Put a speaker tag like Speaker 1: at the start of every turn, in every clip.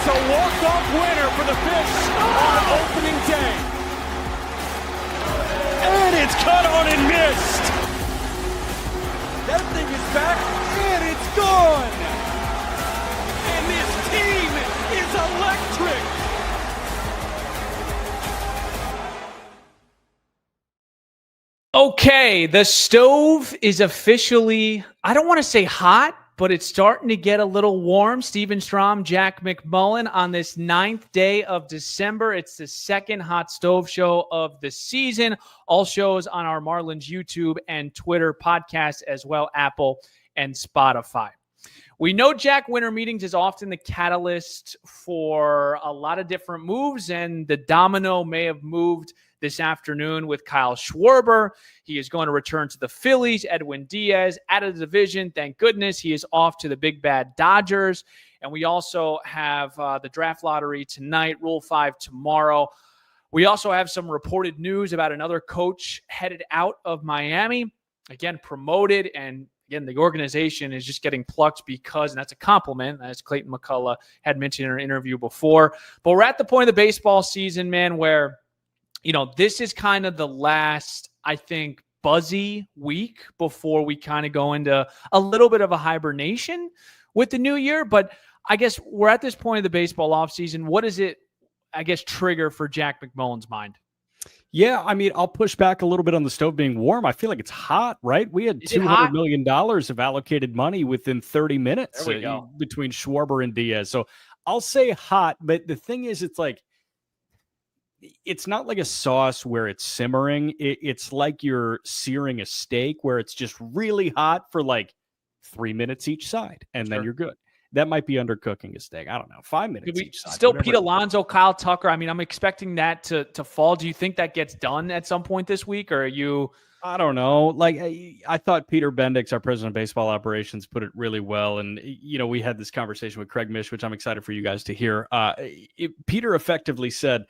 Speaker 1: It's a walk-off winner for the Fish on opening day. And it's cut on and missed. That thing is back, and it's gone. And this team is electric.
Speaker 2: Okay, the stove is officially, I don't want to say hot, but it's starting to get a little warm. Steven Strom, Jack McMullen on this 9th day of December. It's the second Hot Stove Show of the season. All shows on our Marlins YouTube and Twitter podcast as well, Apple and Spotify. We know Jack Winter Meetings is often the catalyst for a lot of different moves, and the domino may have moved this afternoon with Kyle Schwarber. He is going to return to the Phillies. Edwin Diaz out of the division. Thank goodness he is off to the big bad Dodgers. And we also have the draft lottery tonight, Rule 5 tomorrow. We also have some reported news about another coach headed out of Miami. Again, promoted, and again, the organization is just getting plucked because, and that's a compliment, as Clayton McCullough had mentioned in our interview before. But we're at the point of the baseball season, man, where this is kind of the last, I think, buzzy week before we kind of go into a little bit of a hibernation with the new year. But I guess we're at this point of the baseball offseason. What does it, I guess, trigger for Jack McMullen's mind?
Speaker 3: Yeah, I mean, I'll push back a little bit on the stove being warm. I feel like it's hot, right? We had $200 million of allocated money within 30 minutes between Schwarber and Diaz. So I'll say hot, but the thing is, it's not like a sauce where it's simmering. It's like you're searing a steak where it's just really hot for like 3 minutes each side, and then you're good. That might be undercooking a steak. I don't know. 5 minutes each side.
Speaker 2: Still Pete Alonso, Kyle Tucker. I mean, I'm expecting that to fall. Do you think that gets done at some point this week, or are you?
Speaker 3: I don't know. Like, I thought Peter Bendix, our president of baseball operations, put it really well. And, we had this conversation with Craig Mish, which I'm excited for you guys to hear. Peter effectively said,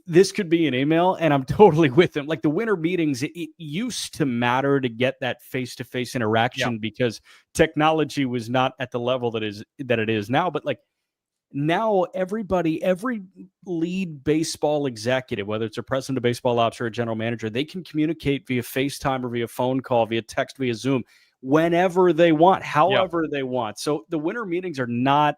Speaker 3: this could be an email, and I'm totally with him. Like, the winter meetings, it used to matter to get that face-to-face interaction because technology was not at the level that it is now. But, like, now every lead baseball executive, whether it's a president of baseball ops or a general manager, they can communicate via FaceTime or via phone call, via text, via Zoom, whenever they want, however they want. So the winter meetings are not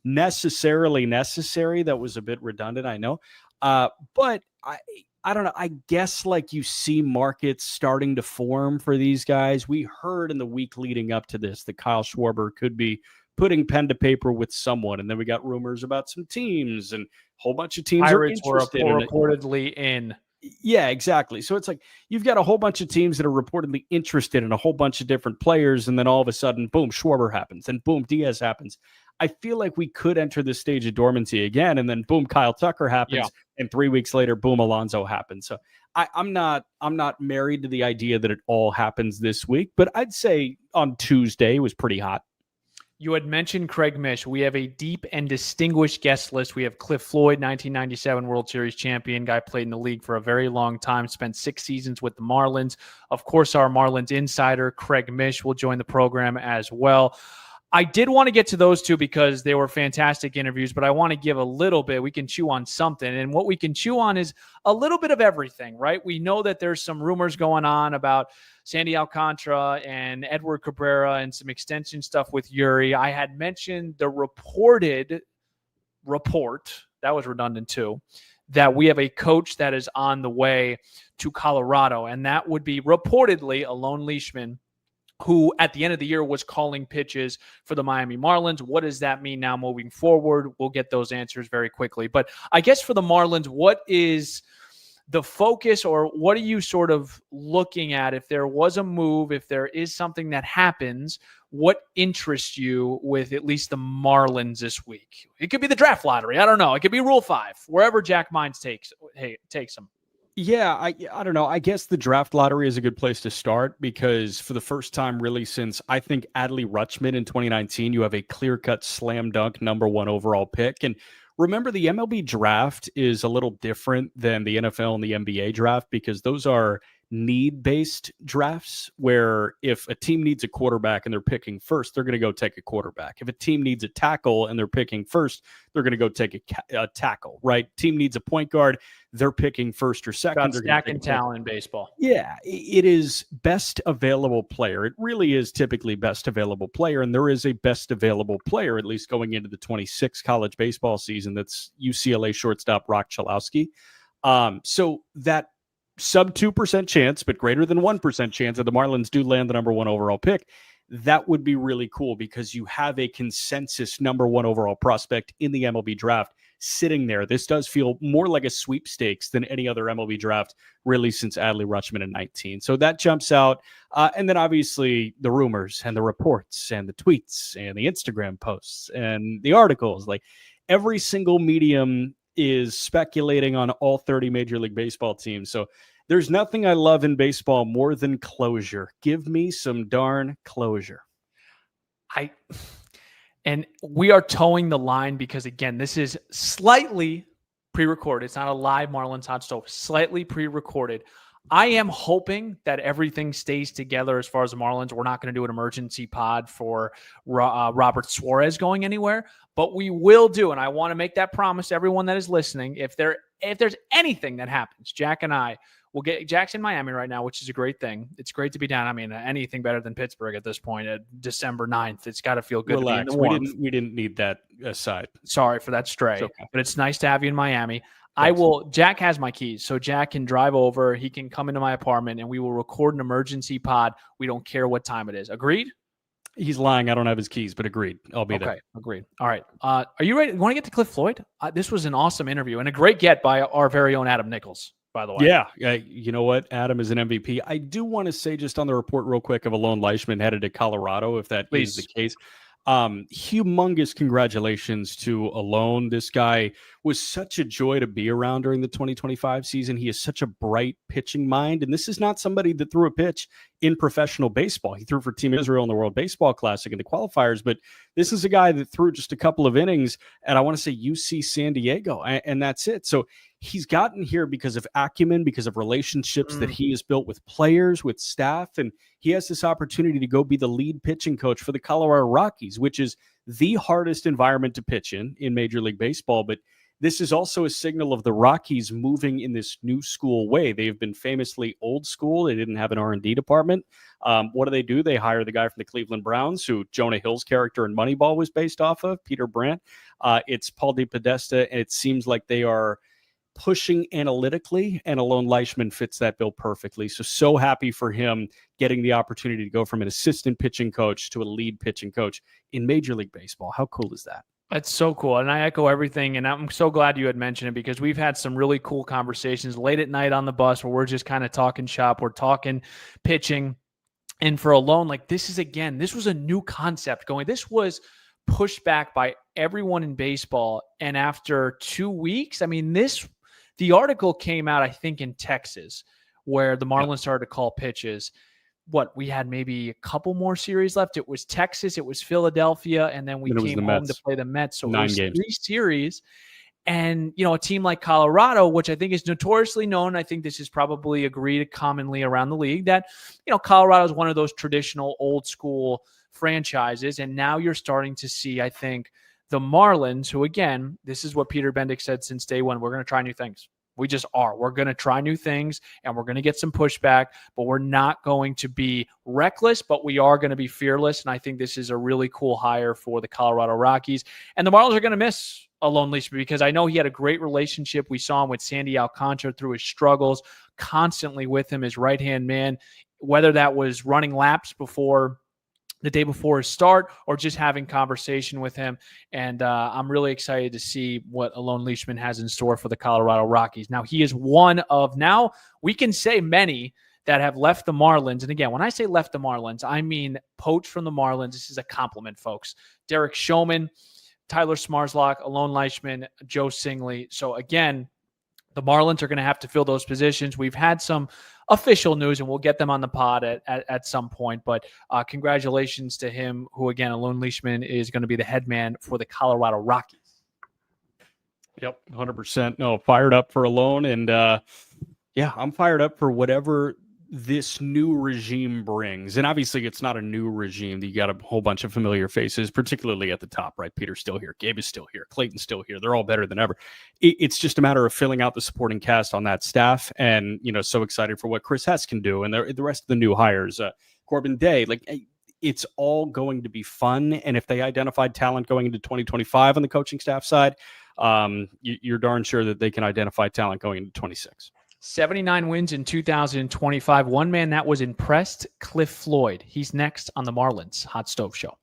Speaker 3: necessarily necessary. That was a bit redundant, I know. But I don't know. I guess like you see markets starting to form for these guys. We heard in the week leading up to this that Kyle Schwarber could be putting pen to paper with someone, and then we got rumors about some teams, and a whole bunch of teams
Speaker 2: Pirates
Speaker 3: are interested
Speaker 2: were reportedly in.
Speaker 3: Yeah, exactly. So it's like you've got a whole bunch of teams that are reportedly interested in a whole bunch of different players, and then all of a sudden, boom, Schwarber happens, and boom, Diaz happens. I feel like we could enter this stage of dormancy again, and then boom, Kyle Tucker happens, and 3 weeks later, boom, Alonso happens. So I'm not married to the idea that it all happens this week, but I'd say on Tuesday it was pretty hot.
Speaker 2: You had mentioned Craig Mish. We have a deep and distinguished guest list. We have Cliff Floyd, 1997 World Series champion, guy played in the league for a very long time, spent 6 seasons with the Marlins. Of course, our Marlins insider, Craig Mish, will join the program as well. I did want to get to those two because they were fantastic interviews, but I want to give a little bit. We can chew on something, and what we can chew on is a little bit of everything, right? We know that there's some rumors going on about Sandy Alcantara and Edward Cabrera and some extension stuff with Yuri. I had mentioned the reported report, that was redundant too, that we have a coach that is on the way to Colorado, and that would be reportedly Alon Leechman, who at the end of the year was calling pitches for the Miami Marlins. What does that mean now moving forward? We'll get those answers very quickly. But I guess for the Marlins, what is the focus, or what are you sort of looking at? If there was a move, if there is something that happens, what interests you with at least the Marlins this week? It could be the draft lottery. I don't know. It could be Rule 5, wherever Jack Mines takes them.
Speaker 3: Yeah, I don't know. I guess the draft lottery is a good place to start because for the first time really since I think Adley Rutschman in 2019, you have a clear-cut slam dunk number 1 overall pick. And remember, the MLB draft is a little different than the NFL and the NBA draft because those are need-based drafts where if a team needs a quarterback and they're picking first, they're going to go take a quarterback. If a team needs a tackle and they're picking first, they're going to go take a tackle, right? Team needs a point guard, they're picking first or second.
Speaker 2: About stacking talent in baseball.
Speaker 3: Yeah, it is best available player. It really is typically best available player, and there is a best available player, at least going into the 26 college baseball season. That's UCLA shortstop Rock Chalowski. So that sub 2% chance, but greater than 1% chance that the Marlins do land the number 1 overall pick, that would be really cool because you have a consensus number 1 overall prospect in the MLB draft sitting there. This does feel more like a sweepstakes than any other MLB draft really since Adley Rutschman in 19. So that jumps out. And then obviously the rumors and the reports and the tweets and the Instagram posts and the articles, like every single medium is speculating on all 30 Major League Baseball teams. So there's nothing I love in baseball more than closure. Give me some darn closure.
Speaker 2: And we are towing the line because, again, this is slightly pre-recorded. It's not a live Marlins Hot Stove, slightly pre-recorded. I am hoping that everything stays together as far as the Marlins. We're not going to do an emergency pod for Robert Suarez going anywhere, but we will do, and I want to make that promise to everyone that is listening. If there's anything that happens, Jack and I will get. Jack's in Miami right now, which is a great thing. It's great to be down. I mean, anything better than Pittsburgh at this point at December 9th. It's got to feel good.
Speaker 3: Relax.
Speaker 2: To be in the warmth.
Speaker 3: We didn't need that aside.
Speaker 2: Sorry for that stray,
Speaker 3: okay. But
Speaker 2: it's nice to have you in Miami.
Speaker 3: Thanks.
Speaker 2: Jack has my keys, so Jack can drive over. He can come into my apartment and we will record an emergency pod. We don't care what time it is. Agreed?
Speaker 3: He's lying. I don't have his keys, but agreed. I'll be there.
Speaker 2: Okay, agreed. All right. Are you ready? You want to get to Cliff Floyd? This was an awesome interview and a great get by our very own Adam Nichols, by the way.
Speaker 3: Yeah. You know what? Adam is an MVP. I do want to say just on the report real quick of Alon Leishman headed to Colorado, if that is the case. Humongous congratulations to Alon. This guy was such a joy to be around during the 2025 season. He is such a bright pitching mind, and this is not somebody that threw a pitch in professional baseball. He threw for Team Israel in the World Baseball Classic in the qualifiers, but this is a guy that threw just a couple of innings at, I want to say, UC San Diego, and that's it. So he's gotten here because of acumen, because of relationships that he has built with players, with staff, and he has this opportunity to go be the lead pitching coach for the Colorado Rockies, which is the hardest environment to pitch in Major League Baseball. But this is also a signal of the Rockies moving in this new school way. They've been famously old school. They didn't have an R&D department. What do? They hire the guy from the Cleveland Browns, who Jonah Hill's character in Moneyball was based off of, Peter Brandt. It's Paul DePodesta, and it seems like they are pushing analytically, and Alon Leishman fits that bill perfectly. So happy for him getting the opportunity to go from an assistant pitching coach to a lead pitching coach in Major League Baseball. How cool is that?
Speaker 2: That's so cool. And I echo everything. And I'm so glad you had mentioned it because we've had some really cool conversations late at night on the bus where we're just kind of talking shop. We're talking pitching. And for Alon, like this was a new concept going. This was pushed back by everyone in baseball. And after 2 weeks, I mean, the article came out, I think, in Texas, where the Marlins started to call pitches. We had maybe a couple more series left. It was Texas, it was Philadelphia, and then we came home to play the Mets. So
Speaker 3: 9 games.
Speaker 2: 3 series. And, a team like Colorado, which I think is notoriously known, I think this is probably agreed commonly around the league, that, Colorado is one of those traditional old school franchises. And now you're starting to see, I think, the Marlins, who, again, this is what Peter Bendick said since day one, we're going to try new things. We just are. We're going to try new things, and we're going to get some pushback, but we're not going to be reckless, but we are going to be fearless, and I think this is a really cool hire for the Colorado Rockies. And the Marlins are going to miss Alon Leishman because I know he had a great relationship. We saw him with Sandy Alcantara through his struggles, constantly with him, his right-hand man, whether that was running laps the day before his start or just having conversation with him. And I'm really excited to see what Alon Leishman has in store for the Colorado Rockies. Now, he is one of, now we can say many that have left the Marlins. And again, when I say left the Marlins, I mean poached from the Marlins. This is a compliment, folks. Derek Showman, Tyler Smarslock, Alon Leishman, Joe Singley. So again, the Marlins are going to have to fill those positions. We've had some official news, and we'll get them on the pod at some point. But congratulations to him, who, again, Alon Leishman is going to be the head man for the Colorado Rockies.
Speaker 3: Yep, 100%. No, fired up for Alon. And, I'm fired up for whatever this new regime brings, and obviously it's not a new regime. You got a whole bunch of familiar faces, particularly at the top, right? Peter's still here. Gabe is still here. Clayton's still here. They're all better than ever. It's just a matter of filling out the supporting cast on that staff. And, so excited for what Chris Hess can do and the rest of the new hires, Corbin Day, it's all going to be fun. And if they identified talent going into 2025 on the coaching staff side, you're darn sure that they can identify talent going into 26.
Speaker 2: 79 wins in 2025. One man that was impressed, Cliff Floyd. He's next on the Marlins Hot Stove Show.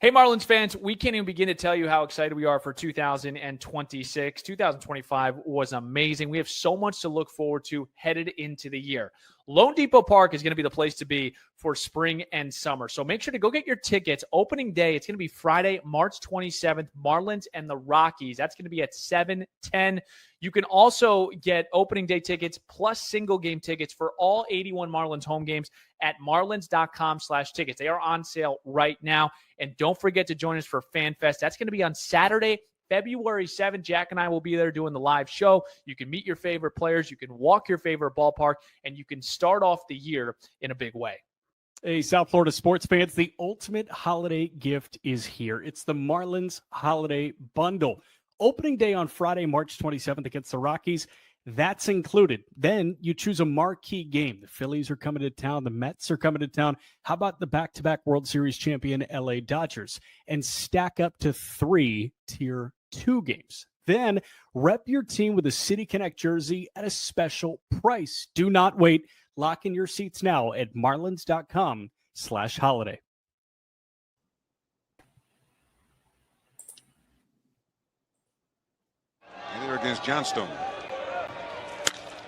Speaker 2: Hey, Marlins fans, we can't even begin to tell you how excited we are for 2026. 2025 was amazing. We have so much to look forward to headed into the year. Lone Depot Park is going to be the place to be for spring and summer. So make sure to go get your tickets. Opening day, it's going to be Friday, March 27th, Marlins and the Rockies. That's going to be at 7:10. You can also get opening day tickets plus single game tickets for all 81 Marlins home games at marlins.com/tickets. They are on sale right now. And don't forget to join us for FanFest. That's going to be on Saturday, February 7th. Jack and I will be there doing the live show. You can meet your favorite players. You can walk your favorite ballpark, and you can start off the year in a big way.
Speaker 3: Hey, South Florida sports fans, the ultimate holiday gift is here. It's the Marlins Holiday Bundle. Opening day on Friday, March 27th against the Rockies. That's included. Then you choose a marquee game. The Phillies are coming to town. The Mets are coming to town. How about the back-to-back World Series champion LA Dodgers? And stack up to 3 Tier 2 games. Then rep your team with a City Connect jersey at a special price. Do not wait. Lock in your seats now at marlins.com/holiday.
Speaker 4: And here against Johnstone.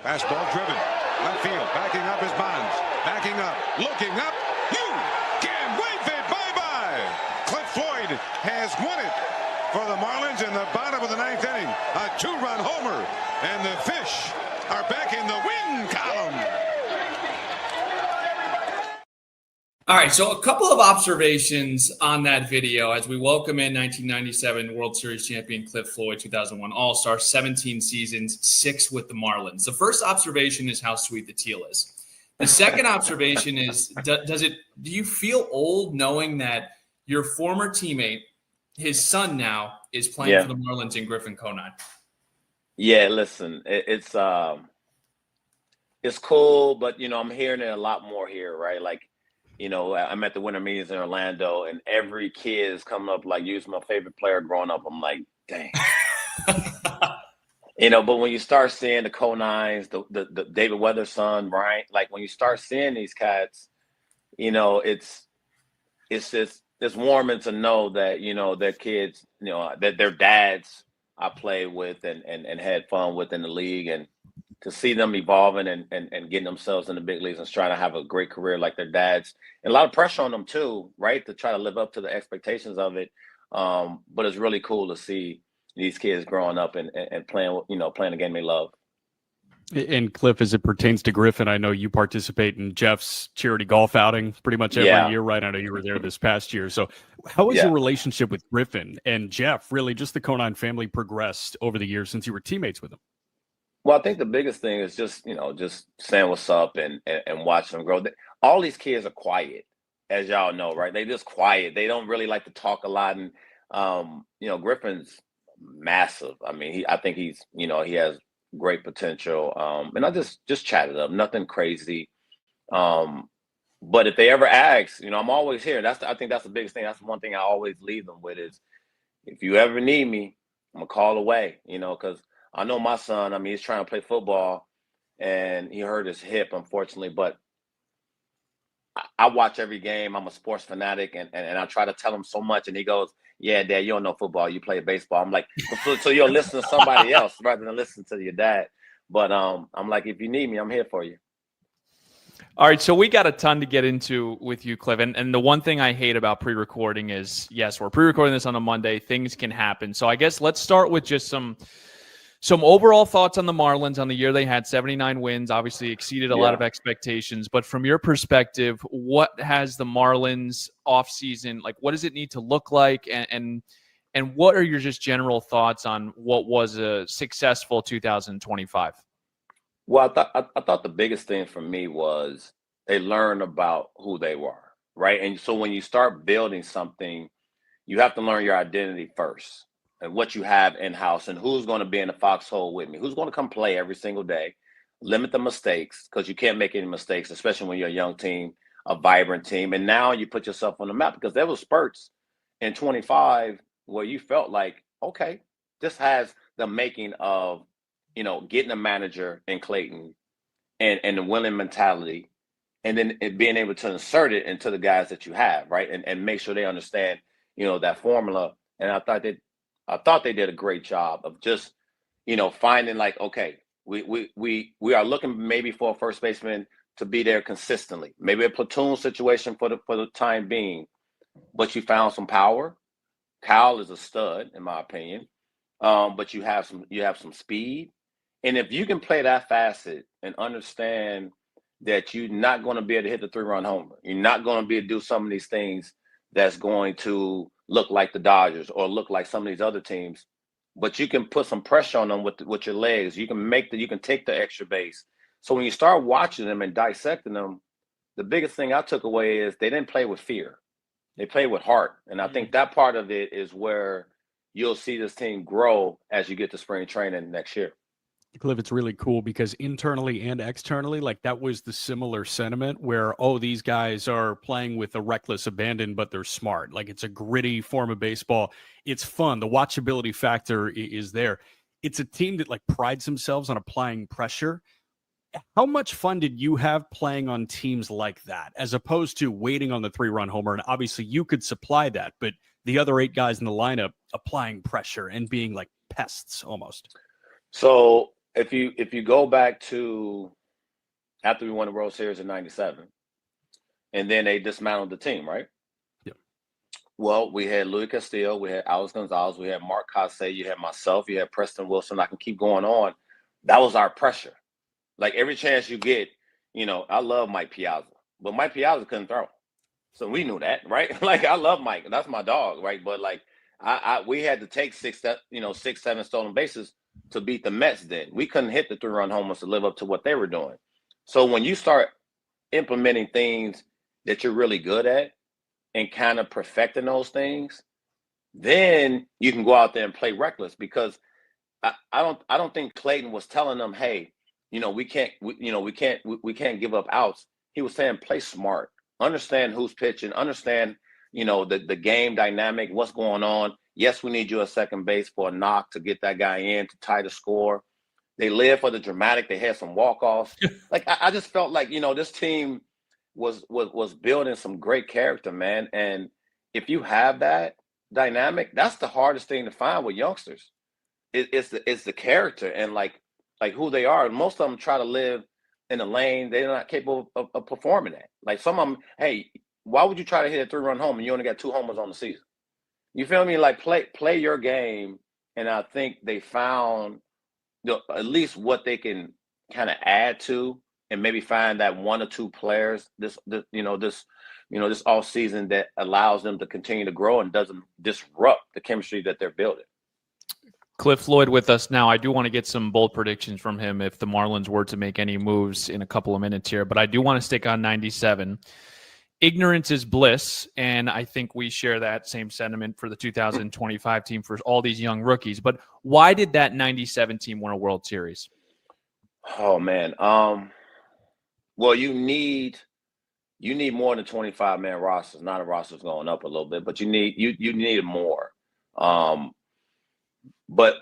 Speaker 4: Fastball driven. Left field. Backing up is Bonds. Backing up. Looking up. You can wave it. Bye-bye. Cliff Floyd has won it for the Marlins in the bottom of the 9th inning. A 2-run homer. And the Fish are back in the win column.
Speaker 5: All right, so a couple of observations on that video as we welcome in 1997 World Series champion Cliff Floyd, 2001 All-Star, 17 seasons, 6 with the Marlins. The first observation is how sweet the teal is. The second observation is, do you feel old knowing that your former teammate, his son now, is playing for the Marlins in Griffin Conine?
Speaker 6: Yeah, listen, it's cool, but I'm hearing it a lot more here, right? I'm at the winter meetings in Orlando, and every kid is coming up like, "You're my favorite player growing up." I'm like, dang. But when you start seeing the Conines, the David Weather's son, right? When you start seeing these cats, it's warming to know that, their kids, that their dads I played with and had fun with in the league, and to see them evolving and getting themselves in the big leagues and trying to have a great career like their dads. And a lot of pressure on them too, right? To try to live up to the expectations of it. But it's really cool to see these kids growing up and playing, playing the game they love.
Speaker 3: And Cliff, as it pertains to Griffin, I know you participate in Jeff's charity golf outing pretty much every year, right? I know you were there this past year. So how has your relationship with Griffin and Jeff, really just the Conine family, progressed over the years since you were teammates with them?
Speaker 6: Well, I think the biggest thing is just saying what's up and watching them grow. All these kids are quiet, as y'all know, right? They just quiet. They don't really like to talk a lot. And, Griffin's massive. I mean, I think he's, he has great potential. And I just chatted up, nothing crazy. But if they ever ask, I'm always here. I think that's the biggest thing. That's the one thing I always leave them with is, if you ever need me, I'm gonna call away, because I know my son, he's trying to play football and he hurt his hip, unfortunately, but I watch every game. I'm a sports fanatic and I try to tell him so much. And he goes, "Yeah, Dad, you don't know football. You play baseball." I'm like, so you'll listen to somebody else rather than listen to your dad. But I'm like, if you need me, I'm here for you.
Speaker 2: All right, so we got a ton to get into with you, Cliff. And the one thing I hate about pre-recording is, yes, we're pre-recording this on a Monday. Things can happen. So I guess let's start with just some overall thoughts on the Marlins on the year they had. 79 wins, obviously exceeded a lot of expectations. But from your perspective, what has the Marlins offseason, what does it need to look like? And what are your just general thoughts on what was a successful 2025?
Speaker 6: Well, I thought the biggest thing for me was they learn about who they were, right? And so when you start building something, you have to learn your identity first and what you have in-house and who's going to be in the foxhole with me, who's going to come play every single day, limit the mistakes because you can't make any mistakes, especially when you're a young team, a vibrant team. And now you put yourself on the map because there was spurts in 25 where you felt like, okay, this has the making of, getting a manager in Clayton and the winning mentality, and then being able to insert it into the guys that you have, right? And make sure they understand, that formula. And I thought they did a great job of just, finding like, okay, we are looking maybe for a first baseman to be there consistently, maybe a platoon situation for the time being, but you found some power. Kyle is a stud, in my opinion. But you have some speed. And if you can play that facet and understand that you're not going to be able to hit the 3-run homer, you're not going to be able to do some of these things that's going to look like the Dodgers or look like some of these other teams, but you can put some pressure on them with your legs. You can take the extra base. So when you start watching them and dissecting them, the biggest thing I took away is they didn't play with fear. They played with heart. And I think that part of it is where you'll see this team grow as you get to spring training next year.
Speaker 3: Cliff, it's really cool because internally and externally, like that was the similar sentiment where, oh, these guys are playing with a reckless abandon, but they're smart. Like it's a gritty form of baseball. It's fun. The watchability factor is there. It's a team that like prides themselves on applying pressure. How much fun did you have playing on teams like that, as opposed to waiting on the 3-run homer? And obviously you could supply that, but the other 8 guys in the lineup applying pressure and being like pests almost.
Speaker 6: So if you go back to after we won the World Series in '97, and then they dismantled the team, right?
Speaker 3: Yeah.
Speaker 6: Well, we had Luis Castillo, we had Alex Gonzalez, we had Mark Cossey, you had myself, you had Preston Wilson. I can keep going on. That was our pressure. Like every chance you get, I love Mike Piazza, but Mike Piazza couldn't throw. So we knew that, right? Like I love Mike. That's my dog, right? But like we had to take 6, 7 stolen bases to beat the Mets then. We couldn't hit the 3-run homers to live up to what they were doing. So when you start implementing things that you're really good at and kind of perfecting those things, then you can go out there and play reckless because I don't think Clayton was telling them, hey, we can't give up outs. He was saying play smart, understand who's pitching, understand, the game dynamic, what's going on. Yes, we need you at second base for a knock to get that guy in to tie the score. They live for the dramatic. They had some walk-offs. Like I just felt like, this team was building some great character, man. And if you have that dynamic, that's the hardest thing to find with youngsters. It's the character and like who they are. And most of them try to live in a lane they're not capable of performing at. Like some of them, hey, why would you try to hit a 3-run home and you only got 2 homers on the season? You feel me? Like play your game. And I think they found at least what they can kind of add to and maybe find that 1 or 2 players this off season that allows them to continue to grow and doesn't disrupt the chemistry that they're building.
Speaker 2: Cliff Floyd with us now. I do want to get some bold predictions from him if the Marlins were to make any moves in a couple of minutes here, but I do want to stick on 97. Ignorance is bliss, and I think we share that same sentiment for the 2025 team for all these young rookies. But why did that 97 team win a World Series?
Speaker 6: Oh, man. Well, you need more than 25-man rosters. Not a roster's going up a little bit, but you need more. But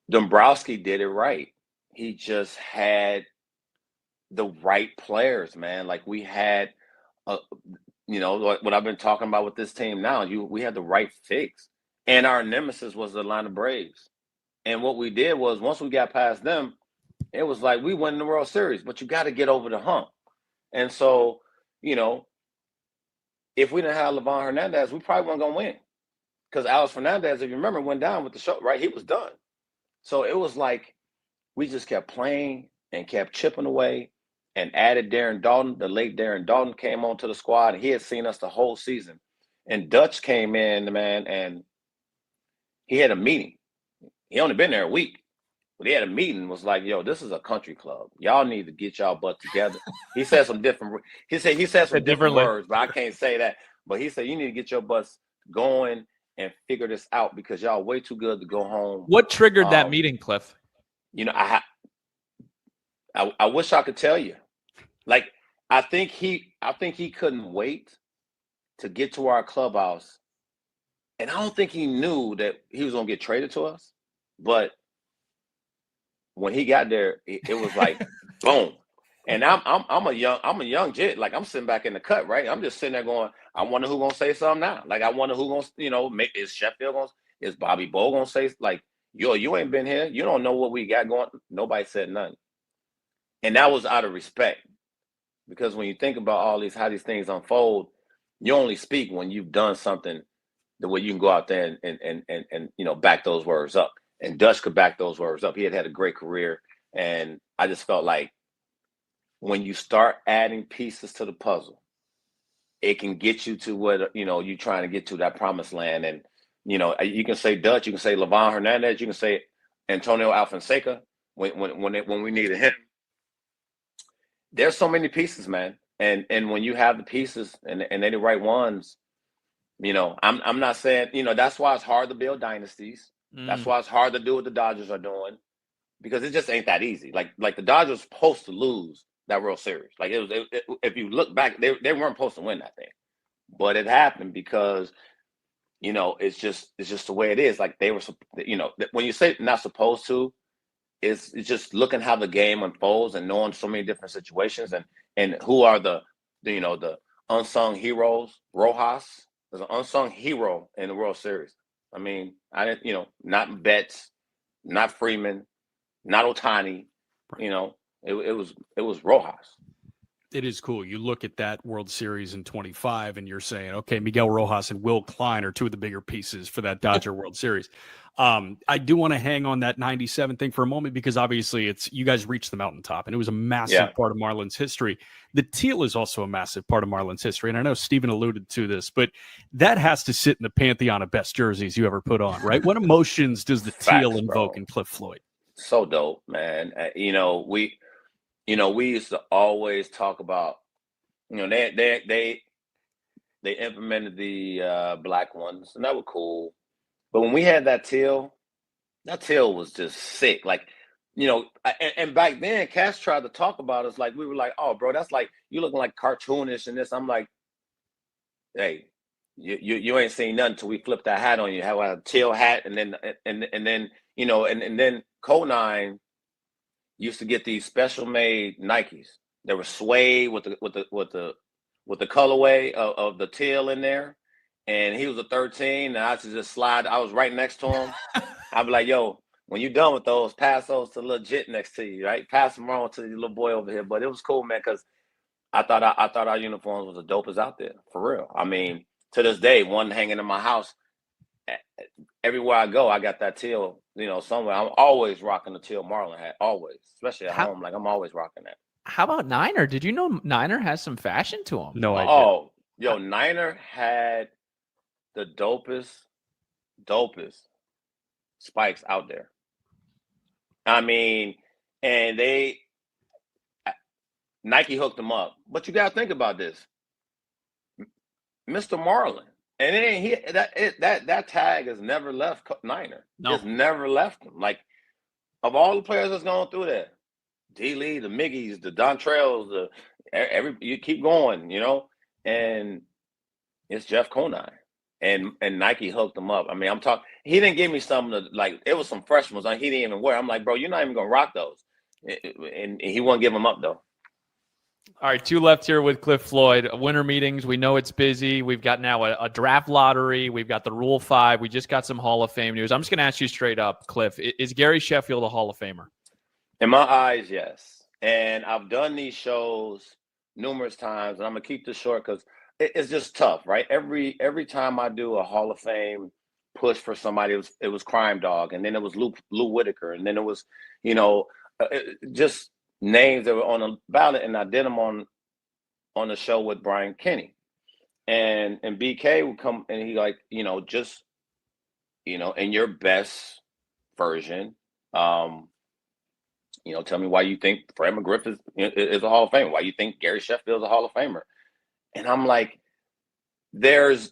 Speaker 6: Dombrowski did it right. He just had the right players, man. Like we had, what I've been talking about with this team now. We had the right fix, and our nemesis was the Atlanta Braves. And what we did was once we got past them, it was like we won the World Series. But you got to get over the hump. And so, if we didn't have Livan Hernandez, we probably weren't gonna win. Because Alex Fernandez, if you remember, went down with the show, right? He was done. So it was like we just kept playing and kept chipping away and added Darren Dalton. The late Darren Dalton came onto the squad, and he had seen us the whole season. And Dutch came in, man, and he had a meeting. He only been there a week. When he had a meeting, was like, yo, this is a country club. Y'all need to get y'all butt together. He said some different words, but I can't say that. But he said, you need to get your butts going and figure this out because y'all way too good to go home.
Speaker 2: What triggered that meeting, Cliff?
Speaker 6: You know, I wish I could tell you. Like, I think he couldn't wait to get to our clubhouse. And I don't think he knew that he was gonna get traded to us. But when he got there, it was like boom. And I'm a young jit. Like, I'm sitting back in the cut, right? I'm just sitting there going, I wonder who's gonna say something now. Like, I wonder who's gonna, is Sheffield gonna, is Bobby Bo gonna say, like, yo, you ain't been here, you don't know what we got going. Nobody said nothing. And that was out of respect. Because when you think about how these things unfold, you only speak when you've done something the way you can go out there and back those words up. And Dutch could back those words up. He had a great career. And I just felt like when you start adding pieces to the puzzle, it can get you to what, you're trying to get to, that promised land. And, you can say Dutch, you can say Levon Hernandez, you can say Antonio Alfonseca when we needed him. There's so many pieces, man. And when you have the pieces and they're the right ones, I'm not saying, that's why it's hard to build dynasties. That's why it's hard to do what the Dodgers are doing, because it just ain't that easy. Like the Dodgers supposed to lose that World Series. Like, if you look back, they weren't supposed to win that thing, but it happened because, it's just the way it is. Like, they were, when you say not supposed to, it's just looking how the game unfolds and knowing so many different situations and who are the unsung heroes. Rojas is an unsung hero in the World Series. I mean, I didn't, not Betts, not Freeman, not Ohtani. It was Rojas.
Speaker 3: It is cool. You look at that World Series in 25 and you're saying, okay, Miguel Rojas and Will Klein are two of the bigger pieces for that Dodger World Series. I do want to hang on that 97 thing for a moment, because obviously you guys reached the mountaintop and it was a massive part of Marlins history. The teal is also a massive part of Marlins history. And I know Steven alluded to this, but that has to sit in the pantheon of best jerseys you ever put on, right? What emotions does the teal invoke in Cliff Floyd?
Speaker 6: So dope, man. We used to always talk about, they implemented the black ones, and that was cool. But when we had that teal was just sick. Like, and back then, Cass tried to talk about us like we were like, oh, bro, that's like, you looking like cartoonish and this. I'm like, hey, you ain't seen nothing until we flipped that hat on you. Have a teal hat, and then and then Conine used to get these special made Nikes. They were suede with the colorway of the teal in there. And he was a 13, and I used to just slide. I was right next to him. I'd be like, yo, when you're done with those, pass those to the little jit next to you, right? Pass them on to the little boy over here. But it was cool, man, because I thought our uniforms was the dopest out there, for real. I mean, to this day, one hanging in my house. Everywhere I go, I got that teal, somewhere. I'm always rocking the teal Marlin hat, always, especially at home. Like, I'm always rocking that.
Speaker 2: How about Niner? Did you know Niner has some fashion to him?
Speaker 3: No idea.
Speaker 6: Oh, yo, Niner had the dopest spikes out there. I mean, and Nike hooked them up. But you got to think about this. Mr. Marlin. And it ain't that tag has never left Niner.
Speaker 3: No.
Speaker 6: It's never left him. Like, of all the players that's going through there, D. Lee, the Miggies, the Dontrells, you keep going, and it's Jeff Conine. And Nike hooked them up. I mean, I'm talking. He didn't give me something like, it was some fresh ones he didn't even wear. I'm like, bro, you're not even gonna rock those. And he won't give them up though.
Speaker 2: All right, two left here with Cliff Floyd. Winter meetings. We know it's busy. We've got now a draft lottery. We've got the Rule 5. We just got some Hall of Fame news. I'm just going to ask you straight up, Cliff. Is Gary Sheffield a Hall of Famer?
Speaker 6: In my eyes, yes. And I've done these shows numerous times, and I'm going to keep this short because it's just tough, right? Every time I do a Hall of Fame push for somebody, it was Crime Dog, and then it was Lou Whitaker, and then it was, just names that were on the ballot, and I did them on the show with Brian Kenny, and BK would come and he like, in your best version, tell me why you think Fred McGriff is a Hall of Famer. Why you think Gary Sheffield is a Hall of Famer? And I'm like, there's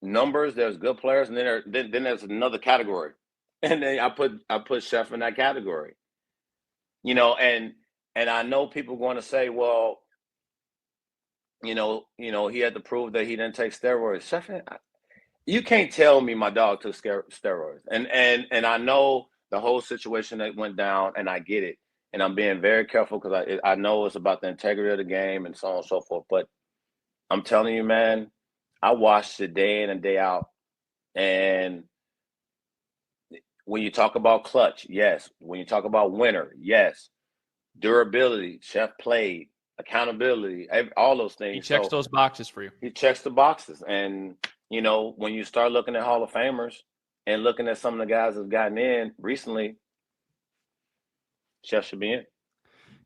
Speaker 6: numbers, there's good players, and then there's another category. And then I put Sheff in that category. And I know people are going to say, well, he had to prove that he didn't take steroids. Sheff, you can't tell me my dog took steroids. And I know the whole situation that went down, and I get it. And I'm being very careful because I know it's about the integrity of the game and so on and so forth. But I'm telling you, man, I watched it day in and day out. And when you talk about clutch, yes. When you talk about winner, yes. Durability, Sheff played. Accountability, all those things.
Speaker 2: He checks those boxes for you.
Speaker 6: He checks the boxes. And, when you start looking at Hall of Famers and looking at some of the guys that have gotten in recently, Sheff should be in.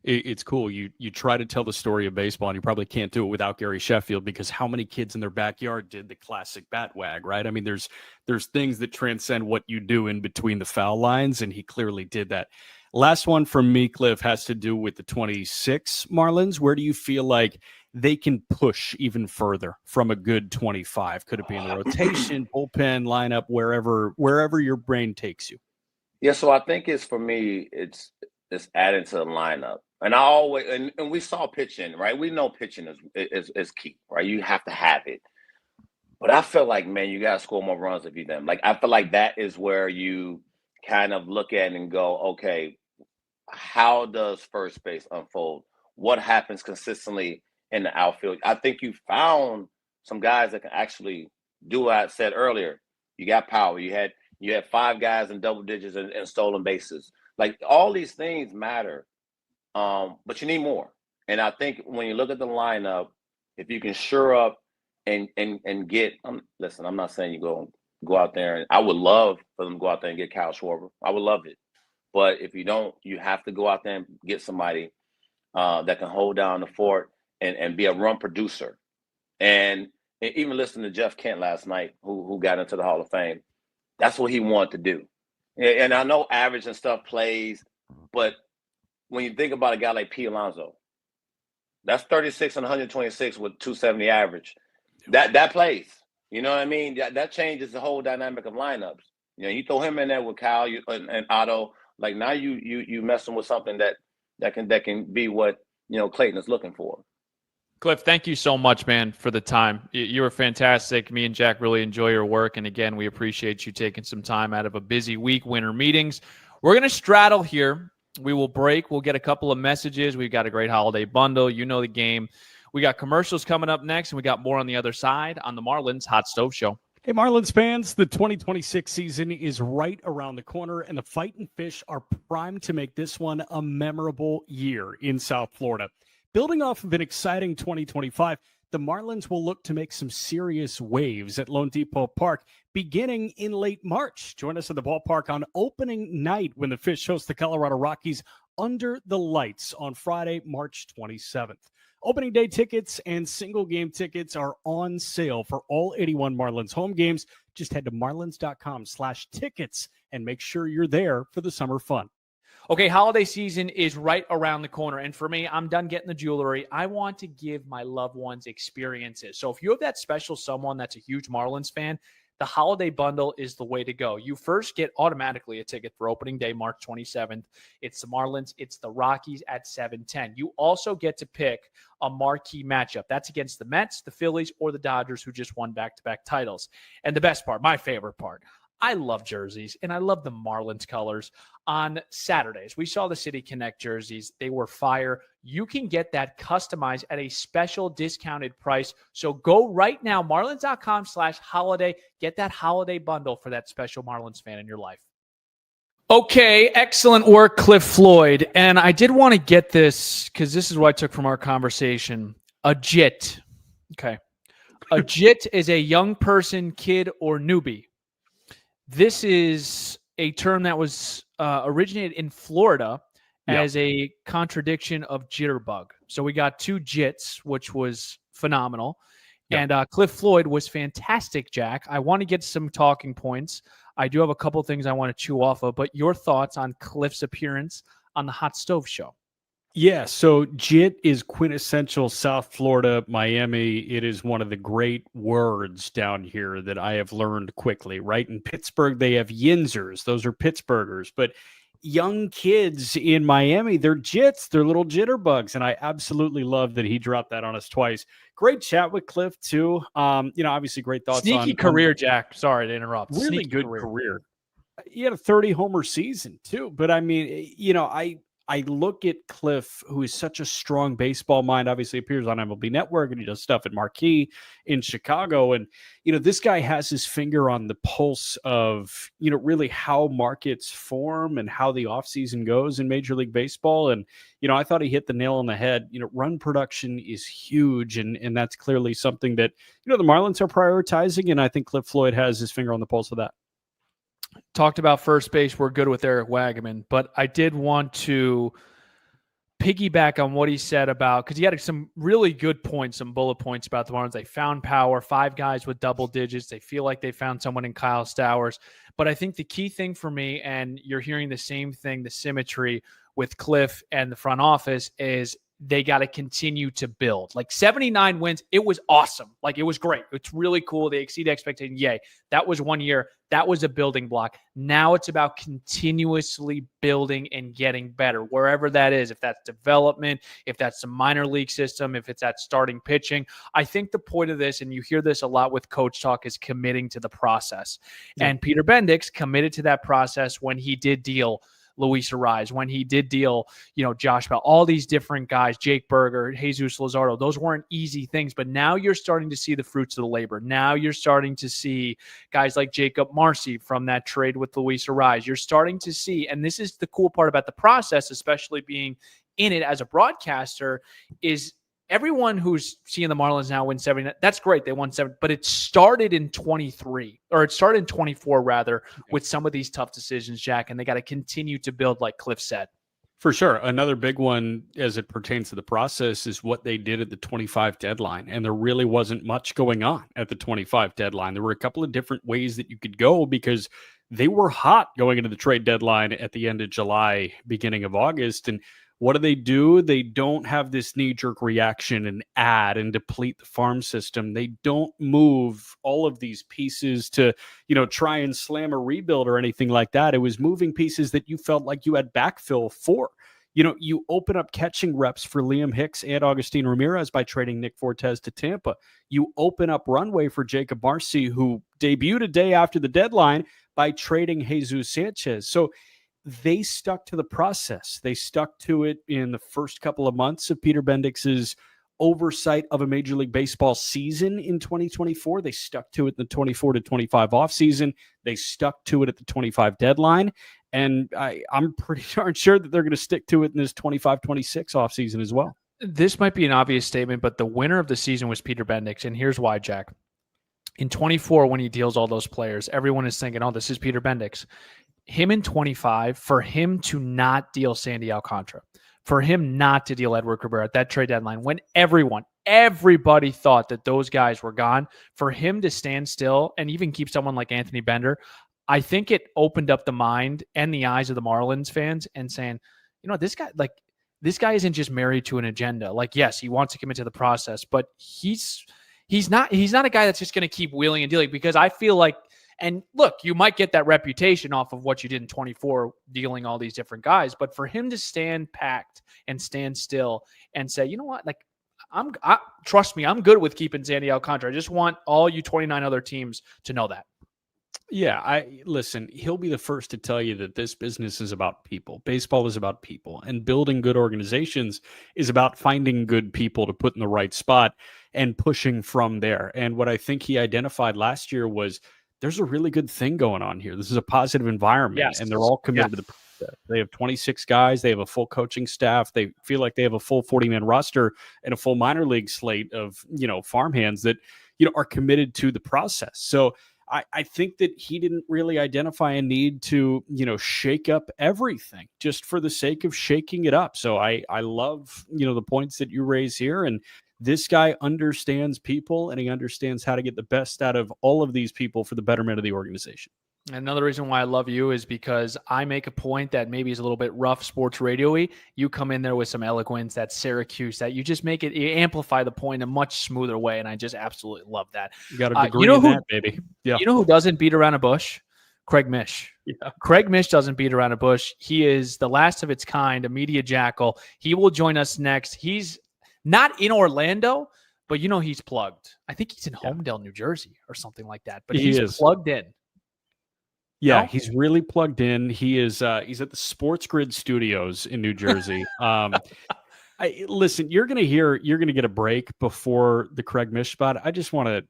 Speaker 3: It's cool. You try to tell the story of baseball, and you probably can't do it without Gary Sheffield, because how many kids in their backyard did the classic bat wag, right? I mean, there's things that transcend what you do in between the foul lines, and he clearly did that. Last one from me, Cliff, has to do with the 26 Marlins. Where do you feel like they can push even further from a good 25? Could it be in the rotation, bullpen, lineup, wherever your brain takes you?
Speaker 6: Yeah, so I think for me, it's adding to the lineup. And I always and we saw pitching, right? We know pitching is key, right? You have to have it. But I feel like, man, you gotta score more runs if you them. Like, I feel like that is where you kind of look at it and go, okay, how does first base unfold? What happens consistently in the outfield? I think you found some guys that can actually do what I said earlier. You got power. You had 5 guys in double digits and stolen bases. Like, all these things matter, but you need more. And I think when you look at the lineup, if you can shore up and get, listen, I'm not saying you go out there, and I would love for them to go out there and get Kyle Schwarber. I would love it. But if you don't, you have to go out there and get somebody that can hold down the fort and be a run producer. And even listening to Jeff Kent last night, who got into the Hall of Fame, that's what he wanted to do. And I know average and stuff plays, but when you think about a guy like Pete Alonso, that's 36 and 126 with 270 average. That plays. You know what I mean? That changes the whole dynamic of lineups. You throw him in there with Kyle and Otto. Like, now you messing with something that can be what Clayton is looking for.
Speaker 2: Cliff, thank you so much, man, for the time. You were fantastic. Me and Jack really enjoy your work. And again, we appreciate you taking some time out of a busy week, winter meetings. We're going to straddle here. We will break. We'll get a couple of messages. We've got a great holiday bundle. You know the game. We got commercials coming up next, and we got more on the other side on the Marlins Hot Stove Show.
Speaker 3: Hey, Marlins fans, the 2026 season is right around the corner, and the Fightin' Fish are primed to make this one a memorable year in South Florida. Building off of an exciting 2025, the Marlins will look to make some serious waves at Lone Depot Park beginning in late March. Join us at the ballpark on opening night when the Fish host the Colorado Rockies under the lights on Friday, March 27th. Opening day tickets and single game tickets are on sale for all 81 Marlins home games. Just head to marlins.com/tickets and make sure you're there for the summer fun.
Speaker 2: Okay, holiday season is right around the corner. And for me, I'm done getting the jewelry. I want to give my loved ones experiences. So if you have that special someone that's a huge Marlins fan, the holiday bundle is the way to go. You first get automatically a ticket for opening day, March 27th. It's the Marlins. It's the Rockies at 7:10. You also get to pick a marquee matchup. That's against the Mets, the Phillies, or the Dodgers, who just won back-to-back titles. And the best part, my favorite part, I love jerseys, and I love the Marlins colors. On Saturdays, we saw the City Connect jerseys. They were fire. You can get that customized at a special discounted price. So go right now, marlins.com/holiday. Get that holiday bundle for that special Marlins fan in your life. Okay, excellent work, Cliff Floyd. And I did want to get this because this is what I took from our conversation. A JIT. Okay. A JIT is a young person, kid, or newbie. This is a term that was originated in Florida as a contradiction of jitterbug. So we got 2 JITs, which was phenomenal. Yep. And Cliff Floyd was fantastic, Jack. I want to get some talking points. I do have a couple things I want to chew off of, but your thoughts on Cliff's appearance on the Hot Stove Show.
Speaker 3: Yeah, so JIT is quintessential South Florida, Miami. It is one of the great words down here that I have learned quickly, right? In Pittsburgh, they have Yinzers. Those are Pittsburghers. But young kids in Miami, they're JITs. They're little jitterbugs. And I absolutely love that he dropped that on us twice. Great chat with Cliff, too. Obviously great thoughts
Speaker 2: Sneaky career, Jack. Sorry to interrupt.
Speaker 3: Really
Speaker 2: Sneaky
Speaker 3: good career. He had a 30-homer season, too. But, I mean, I look at Cliff, who is such a strong baseball mind, obviously appears on MLB Network, and he does stuff at Marquee in Chicago. And, this guy has his finger on the pulse of, really how markets form and how the offseason goes in Major League Baseball. And, I thought he hit the nail on the head. Run production is huge, and that's clearly something that, the Marlins are prioritizing. And I think Cliff Floyd has his finger on the pulse of that.
Speaker 2: Talked about first base. We're good with Eric Wagaman, but I did want to piggyback on what he said about, because he had some really good points, some bullet points about the Marlins. They found power, 5 guys with double digits. They feel like they found someone in Kyle Stowers. But I think the key thing for me, and you're hearing the same thing, the symmetry with Cliff and the front office, is they got to continue to build. Like 79 wins, it was awesome. Like it was great. It's really cool. They exceed expectations. Yay. That was 1 year. That was a building block. Now it's about continuously building and getting better, wherever that is. If that's development, if that's the minor league system, if it's that starting pitching. I think the point of this, and you hear this a lot with coach talk, is committing to the process. Yeah. And Peter Bendix committed to that process when he did deal Luis Arraez, when he did deal, Josh Bell, all these different guys, Jake Berger, Jesus Luzardo. Those weren't easy things, but now you're starting to see the fruits of the labor. Now you're starting to see guys like Jacob Marcy from that trade with Luis Arraez. You're starting to see, and this is the cool part about the process, especially being in it as a broadcaster, is everyone who's seeing the Marlins now win 70, that's great. They won 7, but it started in 23, or it started in 24 rather, with some of these tough decisions, Jack, and they got to continue to build, like Cliff said.
Speaker 3: For sure. Another big one as it pertains to the process is what they did at the 25 deadline. And there really wasn't much going on at the 25 deadline. There were a couple of different ways that you could go because they were hot going into the trade deadline at the end of July, beginning of August. And what do? They don't have this knee-jerk reaction and add and deplete the farm system. They don't move all of these pieces to, try and slam a rebuild or anything like that. It was moving pieces that you felt like you had backfill for. You open up catching reps for Liam Hicks and Agustin Ramirez by trading Nick Fortes to Tampa. You open up runway for Jacob Marcy, who debuted a day after the deadline, by trading Jesus Sanchez. So they stuck to the process. They stuck to it in the first couple of months of Peter Bendix's oversight of a Major League Baseball season in 2024. They stuck to it in the 24 to 25 offseason. They stuck to it at the 25 deadline. And I'm pretty darn sure that they're going to stick to it in this 25-26 offseason as well.
Speaker 2: This might be an obvious statement, but the winner of the season was Peter Bendix. And here's why, Jack. In 24, when he deals all those players, everyone is thinking, oh, this is Peter Bendix. Him in 25, for him to not deal Sandy Alcantara, for him not to deal Edward Cabrera at that trade deadline, when everybody thought that those guys were gone, for him to stand still and even keep someone like Anthony Bender, I think it opened up the mind and the eyes of the Marlins fans and saying, this guy isn't just married to an agenda. Like, yes, he wants to commit to the process, but he's not a guy that's just going to keep wheeling and dealing, because I feel like, and look, you might get that reputation off of what you did in 24, dealing all these different guys. But for him to stand packed and stand still and say, you know what, like, trust me, I'm good with keeping Sandy Alcantara. I just want all you 29 other teams to know that.
Speaker 3: Yeah, listen, he'll be the first to tell you that this business is about people. Baseball is about people, and building good organizations is about finding good people to put in the right spot and pushing from there. And what I think he identified last year was, there's a really good thing going on here. This is a positive environment,
Speaker 2: yes,
Speaker 3: and they're all committed to the process. They have 26 guys. They have a full coaching staff. They feel like they have a full 40-man roster and a full minor league slate of, farmhands that, are committed to the process. So I think that he didn't really identify a need to, shake up everything just for the sake of shaking it up. So I love, the points that you raise here. And this guy understands people, and he understands how to get the best out of all of these people for the betterment of the organization.
Speaker 2: Another reason why I love you is because I make a point that maybe is a little bit rough sports radio-y. You come in there with some eloquence, that Syracuse, that you just make it, you amplify the point in a much smoother way, and I just absolutely love that.
Speaker 3: You got a degree in that, baby. Yeah.
Speaker 2: You know who doesn't beat around a bush? Craig Mish.
Speaker 3: Yeah.
Speaker 2: Craig Mish doesn't beat around a bush. He is the last of its kind, a media jackal. He will join us next. He's not in Orlando, but he's plugged. I think he's in Homedale, New Jersey or something like that, but he's plugged in.
Speaker 3: Yeah,
Speaker 2: No?
Speaker 3: he's really plugged in. He is he's at the Sports Grid Studios in New Jersey. Listen, you're going to get a break before the Craig Mish spot. I just want to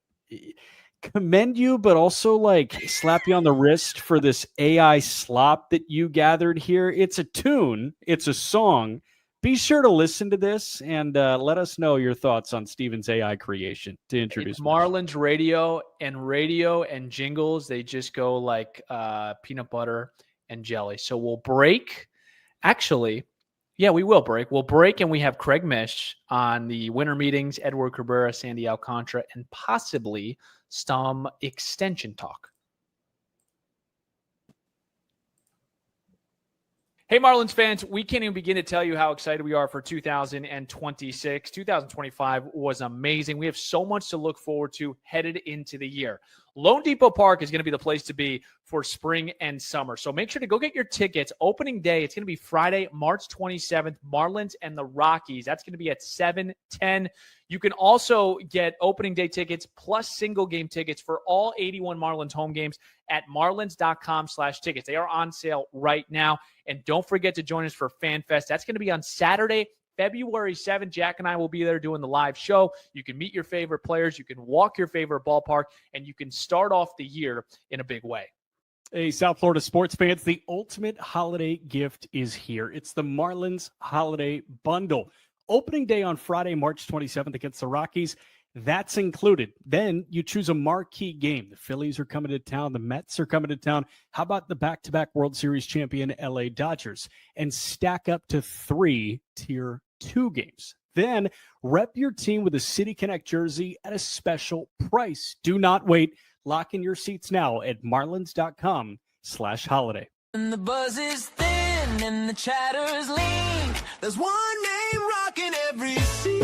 Speaker 3: commend you, but also slap you on the wrist for this AI slop that you gathered here. It's a tune. It's a song. Be sure to listen to this and let us know your thoughts on Steven's AI creation to introduce
Speaker 2: Marlins radio and jingles. They just go like peanut butter and jelly. So we'll break. Actually, yeah, we will break. We'll break, and we have Craig Mish on the winter meetings, Edward Cabrera, Sandy Alcantra, and possibly some extension talk. Hey, Marlins fans, we can't even begin to tell you how excited we are for 2026. 2025 was amazing. We have so much to look forward to headed into the year. Lone Depot Park is going to be the place to be for spring and summer. So make sure to go get your tickets. Opening day, it's going to be Friday, March 27th, Marlins and the Rockies. That's going to be at 7:10. You can also get opening day tickets plus single game tickets for all 81 Marlins home games at marlins.com/tickets. They are on sale right now. And don't forget to join us for FanFest. That's going to be on Saturday, February 7th. Jack and I will be there doing the live show. You can meet your favorite players. You can walk your favorite ballpark, and you can start off the year in a big way.
Speaker 3: Hey, South Florida sports fans, the ultimate holiday gift is here. It's the Marlins Holiday Bundle. Opening day on Friday, March 27th against the Rockies. That's included. Then you choose a marquee game. The Phillies are coming to town. The Mets are coming to town. How about the back-to-back World Series champion LA Dodgers? And stack up to 3 Tier 2 games. Then rep your team with a City Connect jersey at a special price. Do not wait. Lock in your seats now at marlins.com/holiday.
Speaker 7: And the buzz is thin and the chatter's lean. There's one name rocking every scene.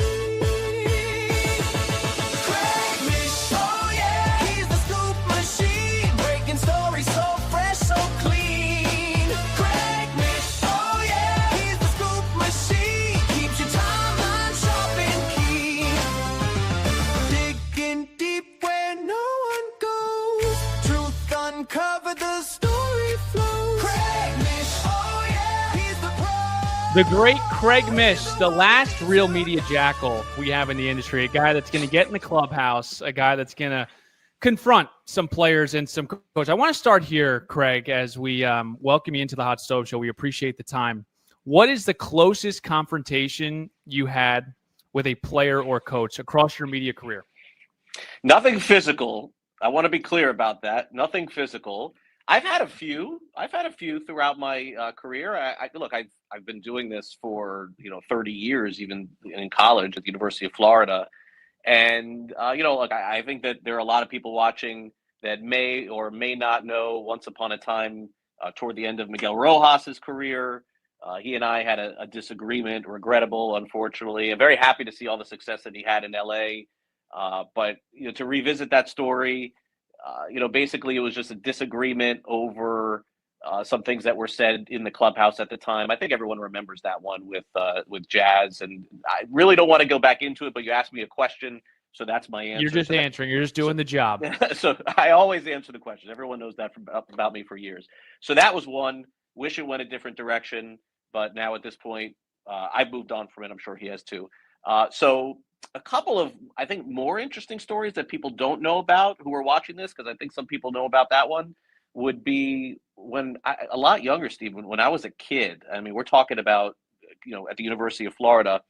Speaker 7: Craig Mish, oh yeah, he's the scoop machine. Breaking stories so fresh, so clean. Craig Mish, oh yeah, he's the scoop machine. Keeps your timeline sharp and keen. Digging deep where no one goes. Truth uncovered, the story flows. Craig Mish, oh yeah, he's the pro.
Speaker 2: The great Craig Mish, the last real media jackal we have in the industry, a guy that's going to get in the clubhouse, a guy that's going to confront some players and some coaches. I want to start here, Craig, as we welcome you into the Hot Stove Show. We appreciate the time. What is the closest confrontation you had with a player or coach across your media career?
Speaker 8: Nothing physical. I want to be clear about that. Nothing physical. I've had a few throughout my career. I've been doing this for 30 years, even in college at the University of Florida, and I think that there are a lot of people watching that may or may not know. Once upon a time, toward the end of Miguel Rojas's career, he and I had a disagreement, regrettable, unfortunately. I'm very happy to see all the success that he had in LA, but to revisit that story. Basically it was just a disagreement over some things that were said in the clubhouse at the time. I think everyone remembers that one with Jazz, and I really don't want to go back into it, but you asked me a question, so that's my answer.
Speaker 2: You're just answering. You're just doing the job.
Speaker 8: So I always answer the question. Everyone knows that about me for years. So that was one. Wish it went a different direction, but now at this point, I've moved on from it. I'm sure he has too. So a couple of, I think, more interesting stories that people don't know about who are watching this, because I think some people know about that one, would be when a lot younger, Steve, when I was a kid. I mean, we're talking about, at the University of Florida,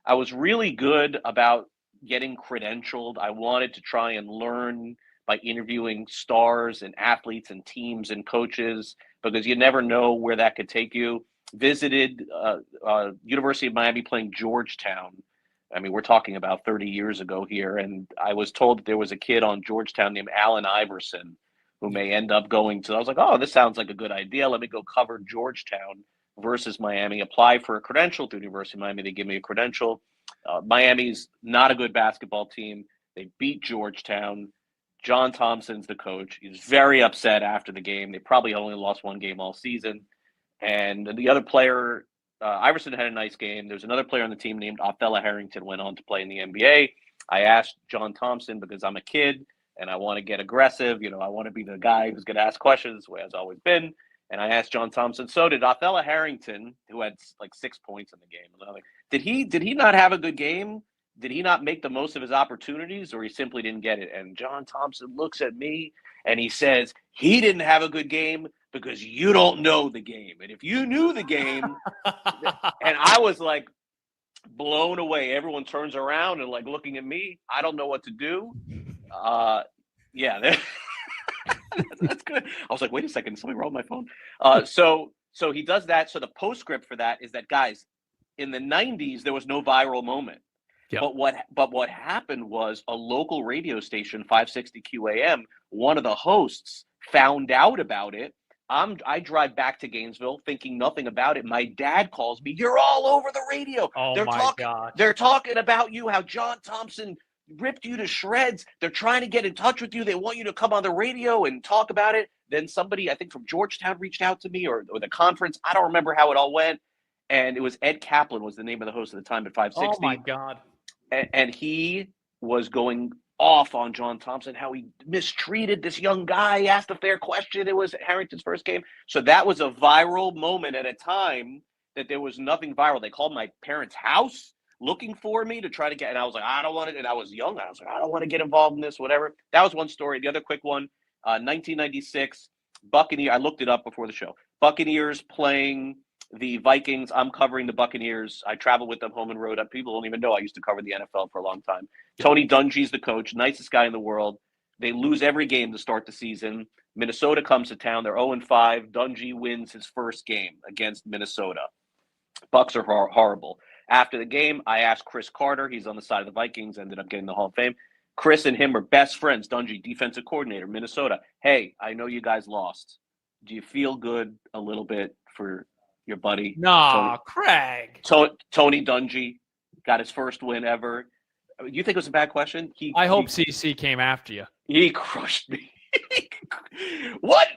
Speaker 8: I was really good about getting credentialed. I wanted to try and learn by interviewing stars and athletes and teams and coaches, because you never know where that could take you. Visited University of Miami playing Georgetown. I mean, we're talking about 30 years ago here, and I was told that there was a kid on Georgetown named Allen Iverson who may end up going to. I was like, oh, this sounds like a good idea. Let me go cover Georgetown versus Miami. Apply for a credential through the University of Miami. They give me a credential. Miami's not a good basketball team. They beat Georgetown. John Thompson's the coach. He's very upset after the game. They probably only lost one game all season. And the other player, Iverson, had a nice game. There's another player on the team named Othella Harrington, went on to play in the NBA. I asked John Thompson, because I'm a kid and I want to get aggressive. I want to be the guy who's going to ask questions, the way I've always been. And I asked John Thompson, so did Othella Harrington, who had like 6 points in the game. And I'm like, did he not have a good game? Did he not make the most of his opportunities, or he simply didn't get it? And John Thompson looks at me and he says, he didn't have a good game because you don't know the game. And if you knew the game, and I was like blown away. Everyone turns around and like looking at me. I don't know what to do. Yeah, that's good. I was like, wait a second, something wrong with my phone. So he does that. So the postscript for that is that, guys, in the 90s, there was no viral moment. Yep. But what happened was a local radio station, 560 QAM, one of the hosts found out about it. I drive back to Gainesville thinking nothing about it. My dad calls me, "You're all over the radio.
Speaker 2: Oh,
Speaker 8: they're talking about you, how John Thompson ripped you to shreds. They're trying to get in touch with you. They want you to come on the radio and talk about it." Then somebody, I think from Georgetown, reached out to me, or the conference. I don't remember how it all went. And it was Ed Kaplan was the name of the host at the time at 560.
Speaker 2: Oh, my God.
Speaker 8: And he was going off on John Thompson, how he mistreated this young guy. He asked a fair question. It was Harrington's first game. So that was a viral moment at a time that there was nothing viral. They called my parents' house looking for me to try to get, and I was like, I don't want it. And I was young. I was like, I don't want to get involved in this, whatever. That was one story. The other quick one, 1996, Buccaneers. I looked it up before the show. Buccaneers playing the Vikings. I'm covering the Buccaneers. I travel with them home and road. People don't even know I used to cover the NFL for a long time. Tony Dungy's the coach, nicest guy in the world. They lose every game to start the season. Minnesota comes to town. They're 0-5. Dungy wins his first game against Minnesota. Bucs are horrible. After the game, I asked Chris Carter. He's on the side of the Vikings, ended up getting the Hall of Fame. Chris and him are best friends. Dungy, defensive coordinator, Minnesota. Hey, I know you guys lost. Do you feel good a little bit for your buddy?
Speaker 2: No, Craig.
Speaker 8: Tony Dungy got his first win ever. You think it was a bad question?
Speaker 2: I hope CC came after you.
Speaker 8: He crushed me. What?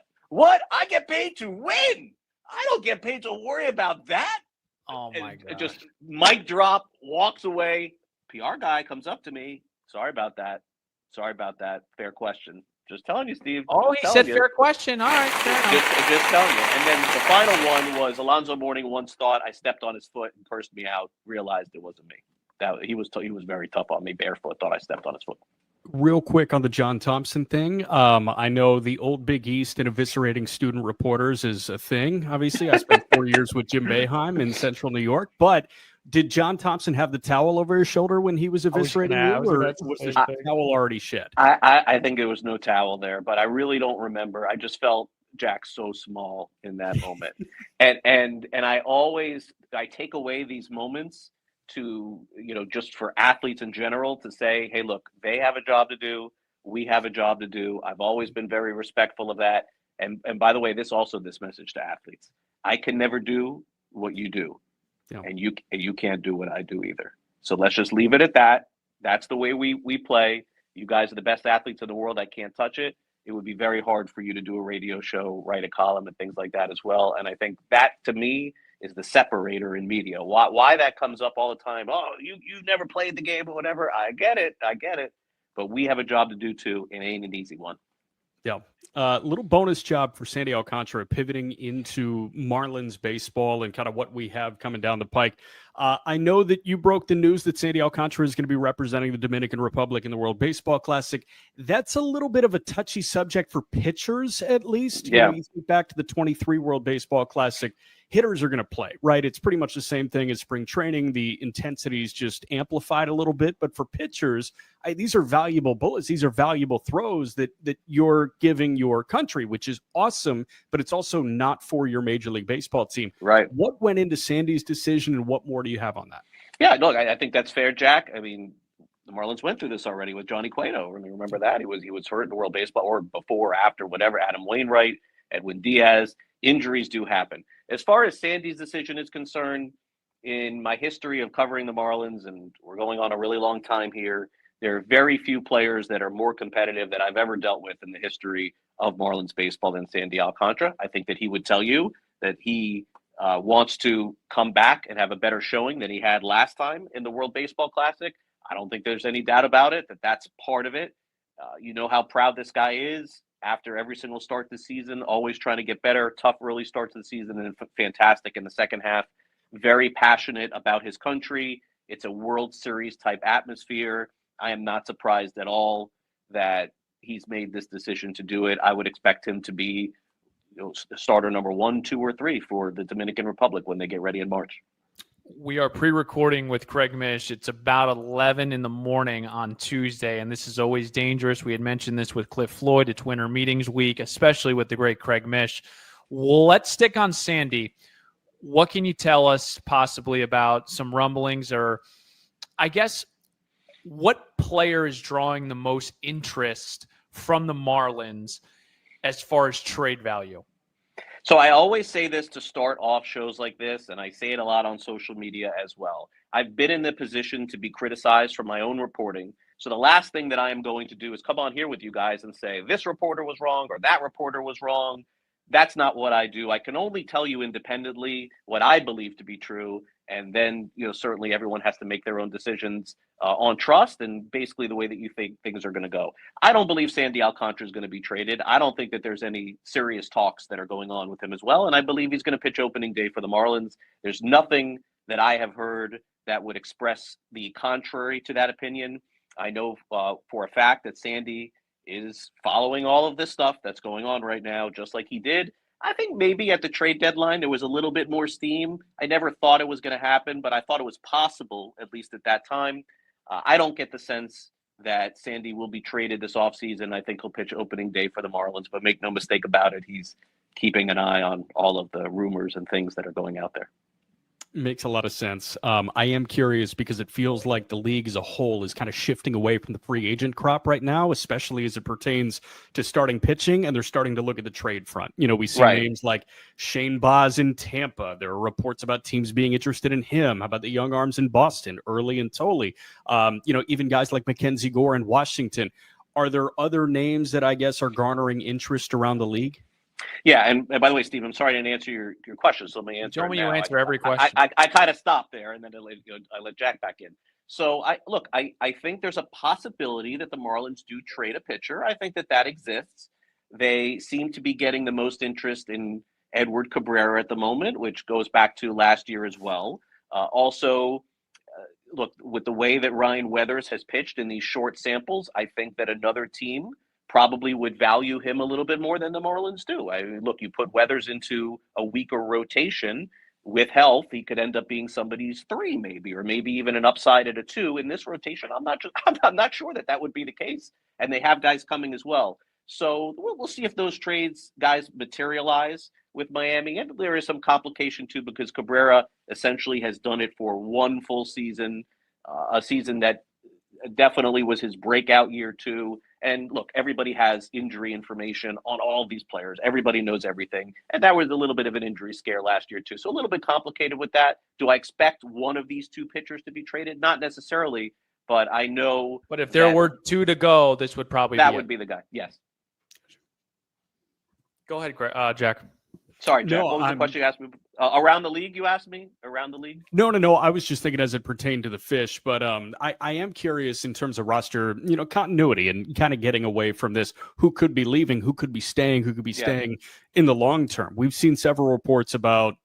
Speaker 8: I get paid to win. I don't get paid to worry about that.
Speaker 2: Oh, my God.
Speaker 8: Just mic drop, walks away. PR guy comes up to me. Sorry about that. Fair question. Just telling you, Steve.
Speaker 2: Oh, he said fair question. All right, fair enough.
Speaker 8: Just telling you. And then the final one was Alonzo Mourning once thought I stepped on his foot and cursed me out. Realized it wasn't me. That he was very tough on me. Barefoot, thought I stepped on his foot.
Speaker 3: Real quick on the John Thompson thing. I know the old Big East and eviscerating student reporters is a thing. Obviously, I spent 4 years with Jim Boeheim in Central New York. But did John Thompson have the towel over his shoulder when he was eviscerating you, or was the towel already shed?
Speaker 8: I think there was no towel there, but I really don't remember. I just felt Jack so small in that moment, and I take away these moments to, just for athletes in general, to say, hey, look, they have a job to do. We have a job to do. I've always been very respectful of that. And by the way, this message to athletes: I can never do what you do. Yeah. And you can't do what I do either. So let's just leave it at that. That's the way we play. You guys are the best athletes in the world. I can't touch it. It would be very hard for you to do a radio show, write a column, and things like that as well. And I think that, to me, is the separator in media. Why that comes up all the time? Oh, you never played the game or whatever. I get it. But we have a job to do too. It ain't an easy one.
Speaker 3: Yeah. Little bonus job for Sandy Alcantara, pivoting into Marlins baseball and kind of what we have coming down the pike. I know that you broke the news that Sandy Alcantara is going to be representing the Dominican Republic in the World Baseball Classic. That's a little bit of a touchy subject for pitchers, at least.
Speaker 8: Yeah.
Speaker 3: You think back to the 23 World Baseball Classic. Hitters are going to play, right? It's pretty much the same thing as spring training. The intensity is just amplified a little bit. But for pitchers, these are valuable bullets. These are valuable throws that you're giving your country, which is awesome, but it's also not for your Major League Baseball team.
Speaker 8: Right.
Speaker 3: What went into Sandy's decision, and what more do you have on that?
Speaker 8: Yeah, look, I think that's fair, Jack. I mean, the Marlins went through this already with Johnny Cueto. Remember that? He was hurt in the World Baseball, or before or after, whatever. Adam Wainwright, Edwin Diaz. Injuries do happen. As far as Sandy's decision is concerned, in my history of covering the Marlins, and we're going on a really long time here, there are very few players that are more competitive that I've ever dealt with in the history of Marlins baseball than Sandy Alcantara. I think that he would tell you that he wants to come back and have a better showing than he had last time in the World Baseball Classic. I don't think there's any doubt about it, that that's part of it. You know how proud this guy is after every single start this season, always trying to get better, tough early starts of the season, and fantastic in the second half. Very passionate about his country. It's a World Series type atmosphere. I am not surprised at all that he's made this decision to do it. I would expect him to be starter number 1, 2, or 3 for the Dominican Republic when they get ready in March.
Speaker 2: We are pre-recording with Craig Mish. It's about 11 in the morning on Tuesday, and this is always dangerous. We had mentioned this with Cliff Floyd. It's winter meetings week, especially with the great Craig Mish. Let's stick on Sandy. What can you tell us possibly about some rumblings, or I guess what player is drawing the most interest from the Marlins as far as trade value?
Speaker 8: So I always say this to start off shows like this, and I say it a lot on social media as well. I've been in the position to be criticized for my own reporting. So the last thing that I am going to do is come on here with you guys and say, this reporter was wrong or that reporter was wrong. That's not what I do. I can only tell you independently what I believe to be true. And then, certainly everyone has to make their own decisions on trust and basically the way that you think things are going to go. I don't believe Sandy Alcantara is going to be traded. I don't think that there's any serious talks that are going on with him as well. And I believe he's going to pitch opening day for the Marlins. There's nothing that I have heard that would express the contrary to that opinion. I know for a fact that Sandy is following all of this stuff that's going on right now, just like he did. I think maybe at the trade deadline, there was a little bit more steam. I never thought it was going to happen, but I thought it was possible, at least at that time. I don't get the sense that Sandy will be traded this offseason. I think he'll pitch opening day for the Marlins, but make no mistake about it, he's keeping an eye on all of the rumors and things that are going out there.
Speaker 3: Makes a lot of sense. I am curious because it feels like the league as a whole is kind of shifting away from the free agent crop right now, especially as it pertains to starting pitching, and they're starting to look at the trade front. We see names like Shane Baz in Tampa. There are reports about teams being interested in him. How about the young arms in Boston, Early and Tolley? Even guys like Mackenzie Gore in Washington. Are there other names that I guess are garnering interest around the league?
Speaker 8: Yeah, and by the way, Steve, I'm sorry I didn't answer your question, so let me answer.
Speaker 2: Tell me you
Speaker 8: now.
Speaker 2: answer every question.
Speaker 8: I kind of stopped there, and then I let Jack back in. So I think there's a possibility that the Marlins do trade a pitcher. I think that exists. They seem to be getting the most interest in Edward Cabrera at the moment, which goes back to last year as well. Look, with the way that Ryan Weathers has pitched in these short samples, I think that another team probably would value him a little bit more than the Marlins do. Look, you put Weathers into a weaker rotation with health, he could end up being somebody's 3 maybe, or maybe even an upside at a 2 in this rotation. I'm not sure that would be the case. And they have guys coming as well. So we'll see if those trades guys materialize with Miami. And there is some complication too, because Cabrera essentially has done it for 1 full season, a season that definitely was his breakout year too. And look, everybody has injury information on all of these players. Everybody knows everything. And that was a little bit of an injury scare last year too. So a little bit complicated with that. Do I expect one of these 2 pitchers to be traded? Not necessarily, but I know.
Speaker 2: But if there were 2 to go, this would probably
Speaker 8: be the guy. Yes.
Speaker 2: Go ahead, Jack.
Speaker 8: Sorry, Jack. What was the question you asked me? Around the league, you asked me? Around the league?
Speaker 3: No. I was just thinking as it pertained to the Fish, but I am curious in terms of roster, continuity and kind of getting away from this. Who could be leaving? Who could be staying? Who could be staying in the long term? We've seen several reports about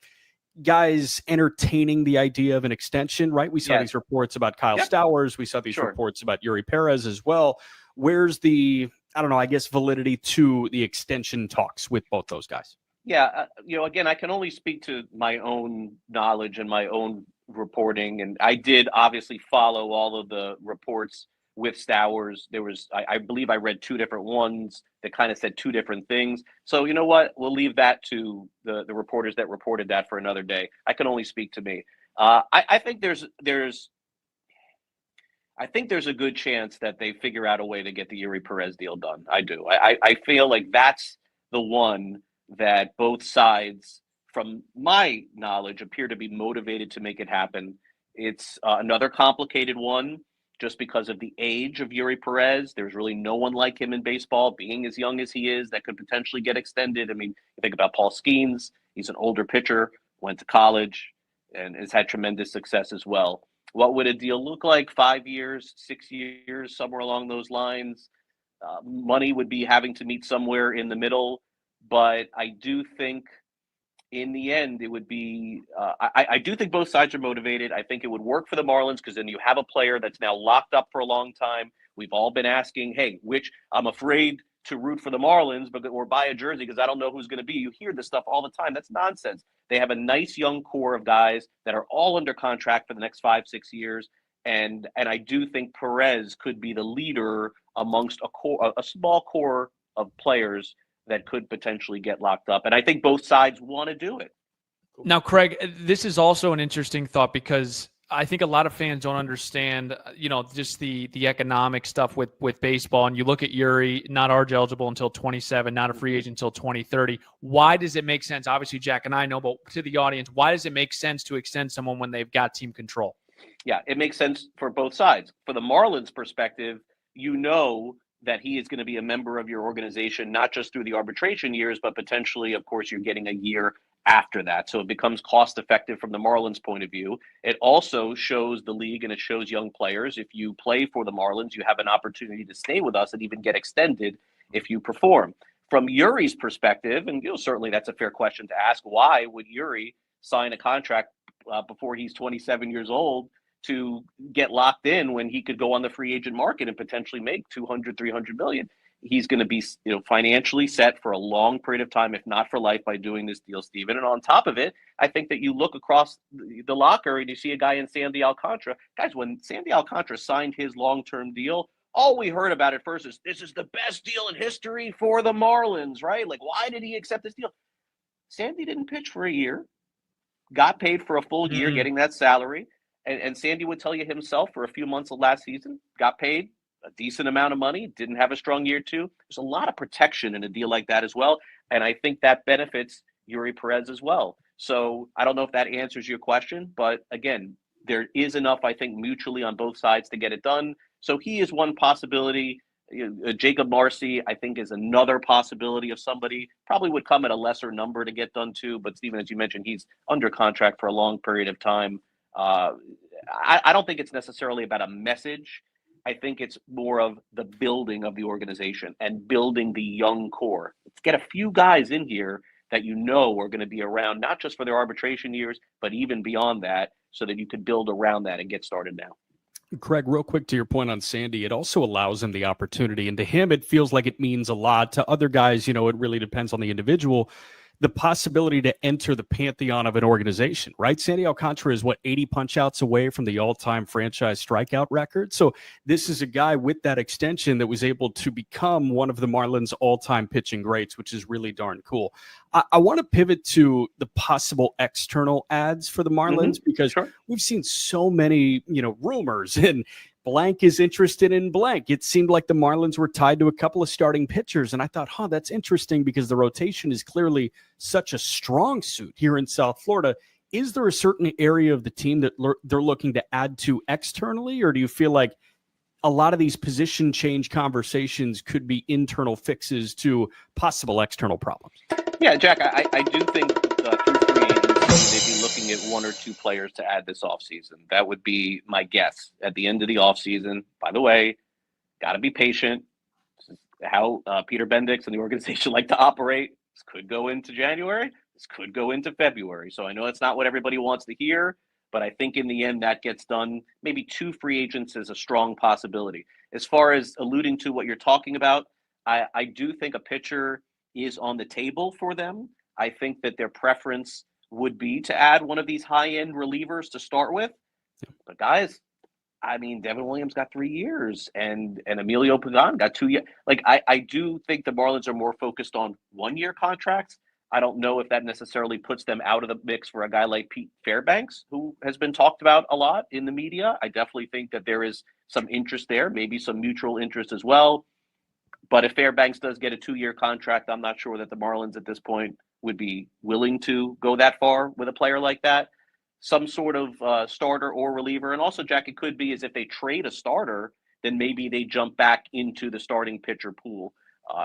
Speaker 3: guys entertaining the idea of an extension, right? We saw these reports about Kyle Stowers. We saw these reports about Yuri Perez as well. Where's the, validity to the extension talks with both those guys?
Speaker 8: Yeah, again, I can only speak to my own knowledge and my own reporting, and I did obviously follow all of the reports with Stowers. There was, I believe I read 2 different ones that kind of said 2 different things. So you know what? We'll leave that to the reporters that reported that for another day. I can only speak to me. I think there's I think there's a good chance that they figure out a way to get the Yuri Perez deal done. I do. I feel like that's the one that both sides, from my knowledge, appear to be motivated to make it happen. It's another complicated one just because of the age of Yuri Perez. There's really no one like him in baseball, being as young as he is, that could potentially get extended. I mean, you think about Paul Skeens. He's an older pitcher, went to college, and has had tremendous success as well. What would a deal look like? 5 years, 6 years, somewhere along those lines. Money would be having to meet somewhere in the middle. But I do think in the end, it would be, I do think both sides are motivated. I think it would work for the Marlins because then you have a player that's now locked up for a long time. We've all been asking, hey, I'm afraid to root for the Marlins or buy a jersey because I don't know who's going to be. You hear this stuff all the time. That's nonsense. They have a nice young core of guys that are all under contract for the next 5-6 years. And I do think Perez could be the leader amongst a small core of players that could potentially get locked up. And I think both sides want to do it.
Speaker 2: Now, Craig, this is also an interesting thought because I think a lot of fans don't understand, just the economic stuff with baseball. And you look at Yuri, not ARG eligible until 27, not a free agent until 2030. Why does it make sense? Obviously, Jack and I know, but to the audience, why does it make sense to extend someone when they've got team control?
Speaker 8: Yeah, it makes sense for both sides. For the Marlins perspective, that he is going to be a member of your organization, not just through the arbitration years, but potentially, of course, you're getting a year after that. So it becomes cost effective from the Marlins point of view. It also shows the league and it shows young players, if you play for the Marlins, you have an opportunity to stay with us and even get extended if you perform. From Yuri's perspective, and certainly that's a fair question to ask, why would Yuri sign a contract before he's 27 years old to get locked in when he could go on the free agent market and potentially make 200, 300 million? He's going to be, financially set for a long period of time, if not for life, by doing this deal, Steven. And on top of it, I think that you look across the locker and you see a guy in Sandy Alcantara. Guys, when Sandy Alcantara signed his long-term deal, all we heard about at first is this is the best deal in history for the Marlins, right? Like, why did he accept this deal? Sandy didn't pitch for a year, got paid for a full year, getting that salary. And Sandy would tell you himself, for a few months of last season, got paid a decent amount of money, didn't have a strong year too. There's a lot of protection in a deal like that as well. And I think that benefits Yuri Perez as well. So I don't know if that answers your question, but again, there is enough, I think, mutually on both sides to get it done. So he is one possibility. Jacob Marcy, I think, is another possibility of somebody. Probably would come at a lesser number to get done too. But Steven, as you mentioned, he's under contract for a long period of time. I don't think it's necessarily about a message. I think it's more of the building of the organization and building the young core. Let's get a few guys in here that are going to be around, not just for their arbitration years, but even beyond that, so that you could build around that and get started now.
Speaker 3: Craig, real quick to your point on Sandy, it also allows him the opportunity. And to him, it feels like it means a lot. To other guys, it really depends on the individual. The possibility to enter the pantheon of an organization, right? Sandy Alcantara is 80 punch-outs away from the all-time franchise strikeout record. So this is a guy with that extension that was able to become one of the Marlins' all-time pitching greats, which is really darn cool. I want to pivot to the possible external ads for the Marlins because we've seen so many, rumors and blank is interested in blank. It seemed like the Marlins were tied to a couple of starting pitchers. And I thought, that's interesting because the rotation is clearly such a strong suit here in South Florida. Is there a certain area of the team that they're looking to add to externally? Or do you feel like a lot of these position change conversations could be internal fixes to possible external problems?
Speaker 8: Yeah, Jack, I do think through free agency, they'd be looking at one or two players to add this offseason. That would be my guess at the end of the offseason. By the way, got to be patient. This is how Peter Bendix and the organization like to operate. This could go into January. This could go into February. So I know it's not what everybody wants to hear, but I think in the end that gets done. Maybe two free agents is a strong possibility. As far as alluding to what you're talking about, I do think a pitcher is on the table for them. I think that their preference would be to add one of these high-end relievers to start with. But guys, Devin Williams got 3 years and Emilio Pagan got 2 years. I do think the Marlins are more focused on 1-year contracts. I don't know if that necessarily puts them out of the mix for a guy like Pete Fairbanks, who has been talked about a lot in the media. I definitely think that there is some interest there, maybe some mutual interest as well. But if Fairbanks does get a 2-year contract, I'm not sure that the Marlins at this point would be willing to go that far with a player like that. Some sort of starter or reliever. And also, Jack, it could be as if they trade a starter, then maybe they jump back into the starting pitcher pool.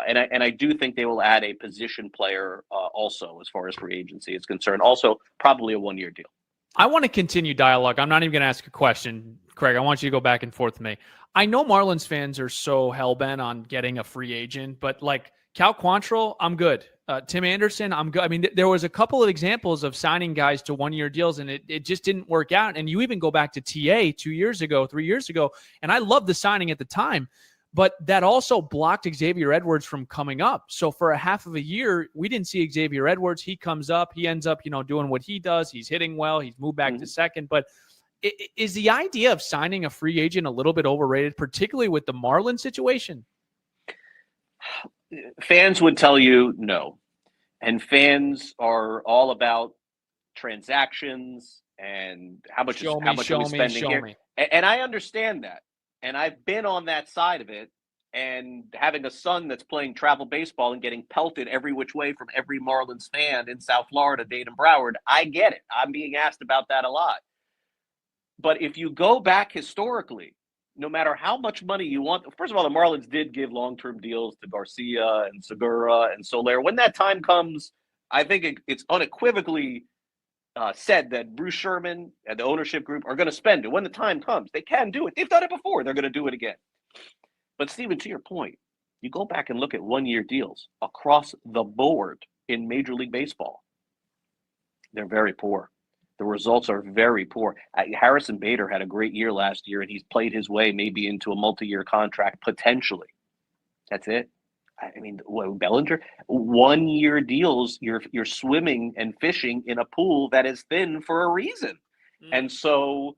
Speaker 8: And I do think they will add a position player also as far as free agency is concerned. Also, probably a 1-year deal.
Speaker 2: I want to continue dialogue. I'm not even going to ask a question, Craig. I want you to go back and forth with me. I know Marlins fans are so hell-bent on getting a free agent, but like Cal Quantrill, I'm good. Tim Anderson, I'm good. I mean, there was a couple of examples of signing guys to 1-year deals, and it just didn't work out. And you even go back to TA 2 years ago, 3 years ago, and I loved the signing at the time, but that also blocked Xavier Edwards from coming up. So for a half of a year, we didn't see Xavier Edwards. He comes up, he ends up, doing what he does. He's hitting well. He's moved back to second. But is the idea of signing a free agent a little bit overrated, particularly with the Marlins situation?
Speaker 8: Fans would tell you no. And fans are all about transactions and how much are we spending here. And I understand that. And I've been on that side of it. And having a son that's playing travel baseball and getting pelted every which way from every Marlins fan in South Florida, Dade and Broward, I get it. I'm being asked about that a lot. But if you go back historically, no matter how much money you want, first of all, the Marlins did give long-term deals to Garcia and Segura and Soler. When that time comes, I think it's unequivocally said that Bruce Sherman and the ownership group are going to spend it. When the time comes, they can do it. They've done it before. They're going to do it again. But, Stephen, to your point, you go back and look at 1-year deals across the board in Major League Baseball. They're very poor. The results are very poor. Harrison Bader had a great year last year, and he's played his way maybe into a multi-year contract potentially. That's it. I mean, Bellinger, 1-year deals. You're swimming and fishing in a pool that is thin for a reason. And so,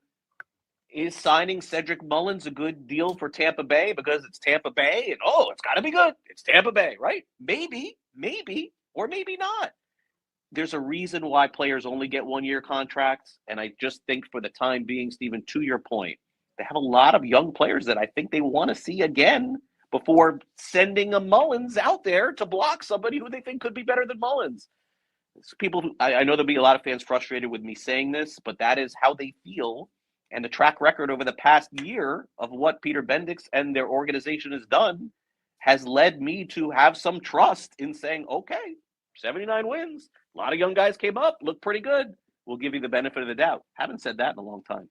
Speaker 8: is signing Cedric Mullins a good deal for Tampa Bay because it's Tampa Bay and it's got to be good? It's Tampa Bay, right? Maybe, or maybe not. There's a reason why players only get 1-year contracts. And I just think for the time being, Stephen, to your point, they have a lot of young players that I think they want to see again before sending a Mullins out there to block somebody who they think could be better than Mullins. I know there'll be a lot of fans frustrated with me saying this, but that is how they feel. And the track record over the past year of what Peter Bendix and their organization has done has led me to have some trust in saying, okay, 79 wins. A lot of young guys came up, looked pretty good. We'll give you the benefit of the doubt. Haven't said that in a long time.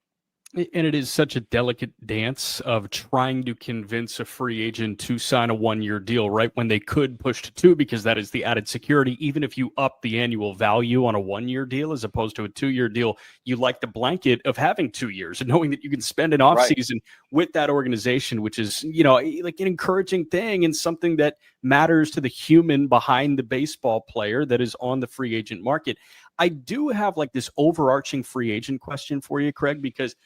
Speaker 3: And it is such a delicate dance of trying to convince a free agent to sign a 1-year deal, right? When they could push to 2 because that is the added security. Even if you up the annual value on a 1-year deal as opposed to a 2-year deal, you like the blanket of having 2 years and knowing that you can spend an offseason with that organization, which is, like an encouraging thing and something that matters to the human behind the baseball player that is on the free agent market. I do have like this overarching free agent question for you, Craig, because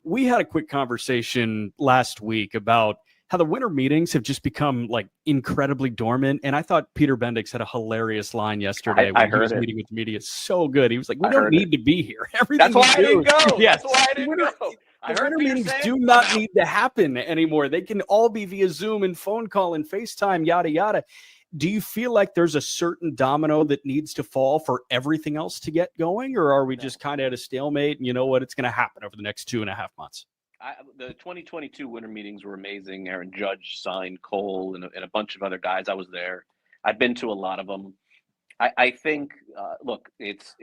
Speaker 3: we had a quick conversation last week about how the winter meetings have just become like incredibly dormant. And I thought Peter Bendix had a hilarious line yesterday when he was meeting with the media. So good. He was like, we don't need to be here. Everything
Speaker 8: That's why I didn't go.
Speaker 3: Yes.
Speaker 8: That's why I didn't go.
Speaker 3: The winter meetings do not need to happen anymore. They can all be via Zoom and phone call and FaceTime, yada, yada. Do you feel like there's a certain domino that needs to fall for everything else to get going? Or are we just kind of at a stalemate and you know what? It's going to happen over the next 2.5 months.
Speaker 8: The 2022 winter meetings were amazing. Aaron Judge signed Cole and a bunch of other guys. I was there. I've been to a lot of them. I think, look, it's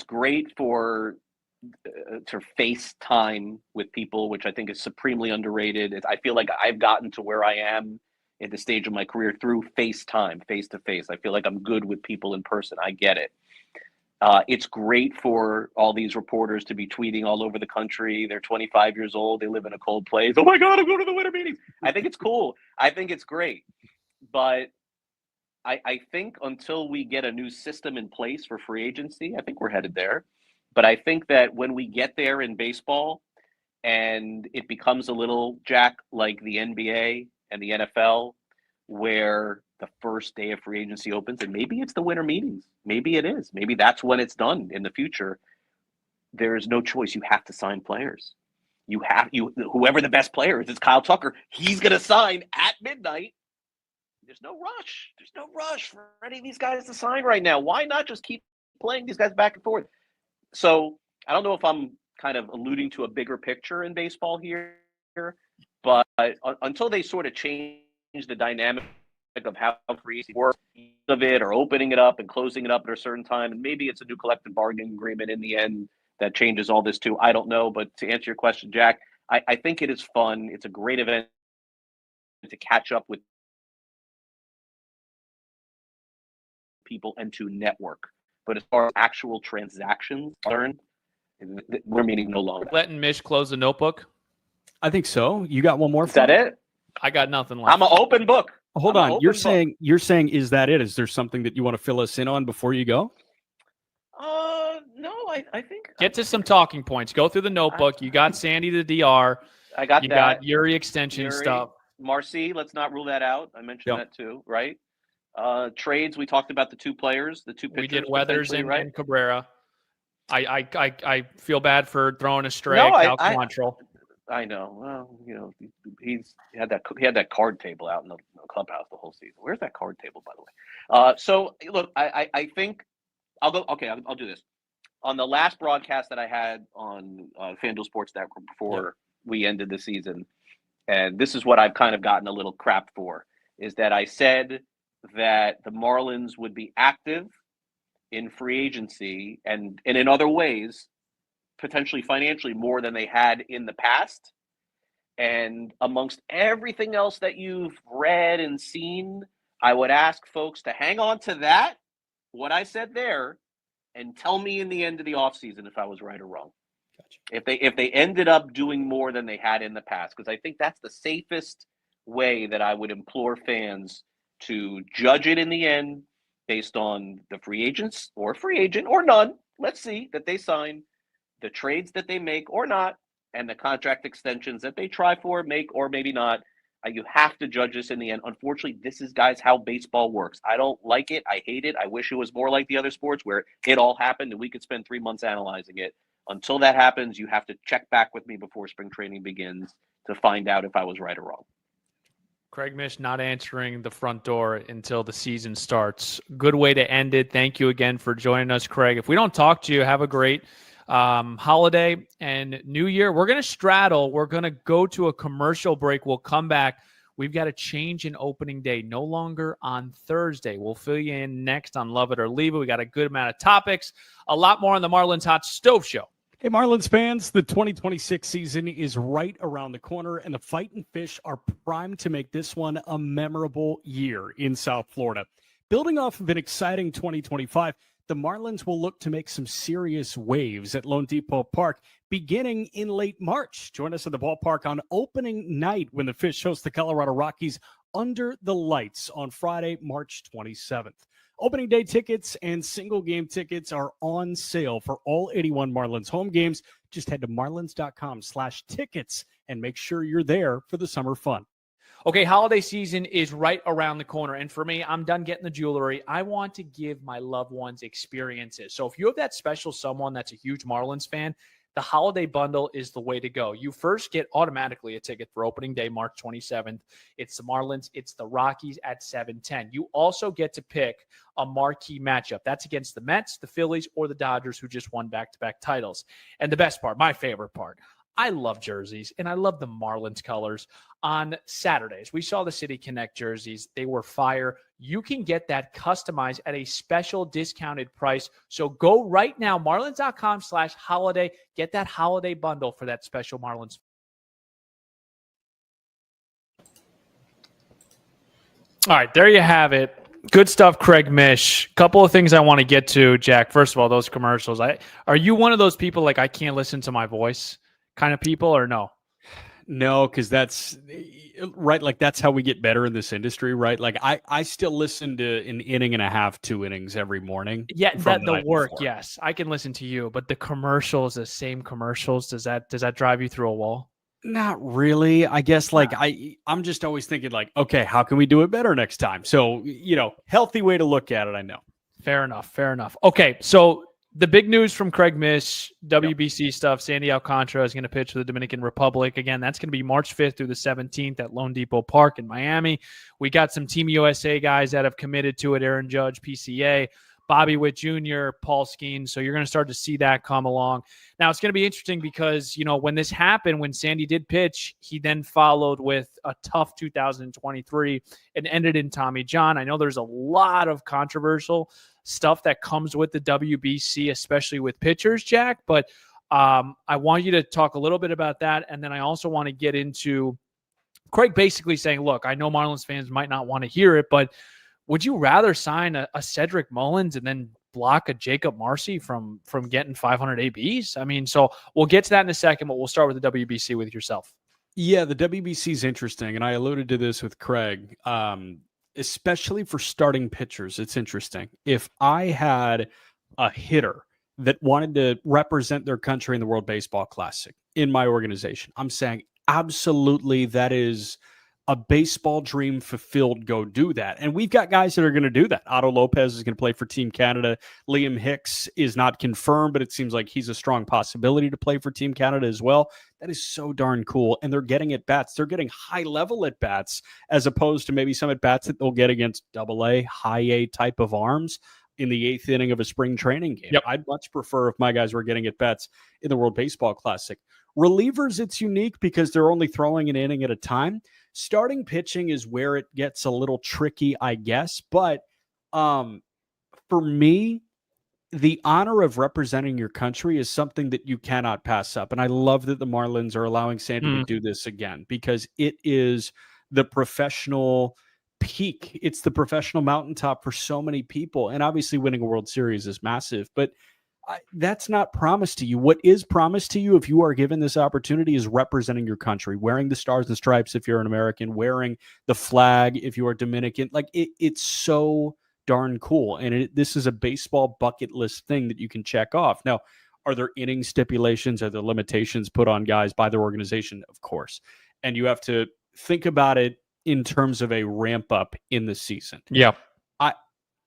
Speaker 8: great for to face time with people, which I think is supremely underrated. I feel like I've gotten to where I am at the stage of my career through FaceTime, face-to-face. I feel like I'm good with people in person. I get it. It's great for all these reporters to be tweeting all over the country. They're 25 years old. They live in a cold place. Oh, my God, I'm going to the winter meetings. I think it's cool. I think it's great. But I think until we get a new system in place for free agency, I think we're headed there. But I think that when we get there in baseball and it becomes a little, Jack, like the NBA and the NFL, where the first day of free agency opens, and maybe it's the winter meetings. Maybe it is. Maybe that's when it's done in the future. There is no choice. You have to sign players. whoever the best player is, it's Kyle Tucker. He's going to sign at midnight. There's no rush. There's no rush for any of these guys to sign right now. Why not just keep playing these guys back and forth? So I don't know if I'm kind of alluding to a bigger picture in baseball here, but until they sort of change the dynamic of how free agency works of it, or opening it up and closing it up at a certain time, and maybe it's a new collective bargaining agreement in the end that changes all this too. I don't know, but to answer your question, Jack, I think it is fun. It's a great event to catch up with people and to network. But as far as actual transactions are, we're meeting no longer.
Speaker 2: Letting Mish close the notebook.
Speaker 3: I think so. You got one more?
Speaker 8: Is that it?
Speaker 2: I got nothing left.
Speaker 8: I'm an open book.
Speaker 3: Hold on. You're saying is that it? Is there something that you want to fill us in on before you go?
Speaker 8: No, I think
Speaker 2: Get to some talking points. Go through the notebook. You got Sandy the DR.
Speaker 8: I got
Speaker 2: you
Speaker 8: that.
Speaker 2: got Yuri extension stuff.
Speaker 8: Marcy, let's not rule that out. I mentioned that too, right? Trades, we talked about the two players, the two pitchers.
Speaker 2: We did Weathers and,
Speaker 8: right?
Speaker 2: and Cabrera. I feel bad for throwing a stray Alcantra.
Speaker 8: I know. Well, he had that card table out in the clubhouse the whole season. Where's that card table, by the way? So look, I think I'll go. Okay, I'll do this. On the last broadcast that I had on FanDuel Sports Network before we ended the season, and this is what I've kind of gotten a little crap for, is that I said that the Marlins would be active in free agency and in other ways, potentially financially, more than they had in the past. And amongst everything else that you've read and seen, I would ask folks to hang on to that, what I said there, and tell me in the end of the offseason if I was right or wrong. Gotcha. If they ended up doing more than they had in the past, because I think that's the safest way that I would implore fans to judge it in the end based on the free agents or free agent or none. Let's see that they sign, the trades that they make or not, and the contract extensions that they try for, make or maybe not. You have to judge this in the end. Unfortunately, this is, guys, how baseball works. I don't like it. I hate it. I wish it was more like the other sports where it all happened and we could spend 3 months analyzing it. Until that happens, you have to check back with me before spring training begins to find out if I was right or wrong.
Speaker 2: Craig Mish not answering the front door until the season starts. Good way to end it. Thank you again for joining us, Craig. If we don't talk to you, have a great holiday and New Year. We're going to straddle. We're going to go to a commercial break. We'll come back. We've got a change in opening day. No longer on Thursday. We'll fill you in next on Love It or Leave It. We got a good amount of topics. A lot more on the Marlins Hot Stove Show.
Speaker 3: Hey, Marlins fans, the 2026 season is right around the corner, and the Fightin' Fish are primed to make this one a memorable year in South Florida. Building off of an exciting 2025, the Marlins will look to make some serious waves at Lone Depot Park beginning in late March. Join us at the ballpark on opening night when the Fish host the Colorado Rockies under the lights on Friday, March 27th. Opening day tickets and single game tickets are on sale for all 81 Marlins home games. Just head to marlins.com/tickets and make sure you're there for the summer fun.
Speaker 2: Okay, holiday season is right around the corner. And for me, I'm done getting the jewelry. I want to give my loved ones experiences. So if you have that special someone that's a huge Marlins fan, the holiday bundle is the way to go. You first get automatically a ticket for opening day, March 27th. It's the Marlins. It's the Rockies at 7:10. You also get to pick a marquee matchup. That's against the Mets, the Phillies, or the Dodgers, who just won back-to-back titles. And the best part, my favorite part, I love jerseys, and I love the Marlins colors. On Saturdays, we saw the City Connect jerseys. They were fire. You can get that customized at a special discounted price. So go right now, marlins.com/holiday. Get that holiday bundle for that special Marlins. All right, there you have it. Good stuff, Craig Mish. Couple of things I want to get to, Jack. First of all, those commercials. Are you one of those people like I can't listen to my voice kind of people, or no?
Speaker 3: No, because that's right. Like, that's how we get better in this industry, right? Like, I still listen to an inning and a half, 2 innings every morning.
Speaker 2: Yeah, the work, before. Yes. I can listen to you, but the commercials, the same commercials, does that drive you through a wall?
Speaker 3: Not really. I guess I'm just always thinking like, okay, how can we do it better next time? So, healthy way to look at it, I know.
Speaker 2: Fair enough. Okay, so The big news from Craig Mish, WBC stuff, Sandy Alcantra is going to pitch for the Dominican Republic. Again, that's going to be March 5th through the 17th at Lone Depot Park in Miami. We got some Team USA guys that have committed to it, Aaron Judge, PCA, Bobby Witt Jr., Paul Skeen. So you're going to start to see that come along. Now, it's going to be interesting because, when this happened, when Sandy did pitch, he then followed with a tough 2023 and ended in Tommy John. I know there's a lot of controversial stuff that comes with the WBC, especially with pitchers, Jack. But I want you to talk a little bit about that. And then I also want to get into Craig basically saying, look, I know Marlins fans might not want to hear it, but would you rather sign a Cedric Mullins and then block a Jacob Marcy from getting 500 ABs? I mean, so we'll get to that in a second, but we'll start with the WBC with yourself.
Speaker 3: Yeah, the WBC is interesting. And I alluded to this with Craig. Especially for starting pitchers, it's interesting. If I had a hitter that wanted to represent their country in the World Baseball Classic in my organization, I'm saying absolutely that is a baseball dream fulfilled. Go do that. And we've got guys that are going to do that. Otto Lopez is going to play for Team Canada. Liam Hicks is not confirmed, but it seems like he's a strong possibility to play for Team Canada as well. That is so darn cool. And they're getting at bats. They're getting high level at bats as opposed to maybe some at bats that they'll get against AA, high A type of arms in the 8th inning of a spring training game.
Speaker 2: Yep.
Speaker 3: I'd much prefer if my guys were getting at bats in the World Baseball Classic. Relievers, it's unique because they're only throwing an inning at a time. Starting pitching is where it gets a little tricky, I guess. But for me, the honor of representing your country is something that you cannot pass up. And I love that the Marlins are allowing Sandy to do this again because it is the professional peak. It's the professional mountaintop for so many people. And obviously winning a World Series is massive, but that's not promised to you. What is promised to you if you are given this opportunity is representing your country, wearing the stars and stripes if you're an American, wearing the flag if you are Dominican. Like it's so darn cool. And this is a baseball bucket list thing that you can check off. Now, are there inning stipulations? Are there limitations put on guys by their organization? Of course. And you have to think about it in terms of a ramp up in the season.
Speaker 2: Yeah.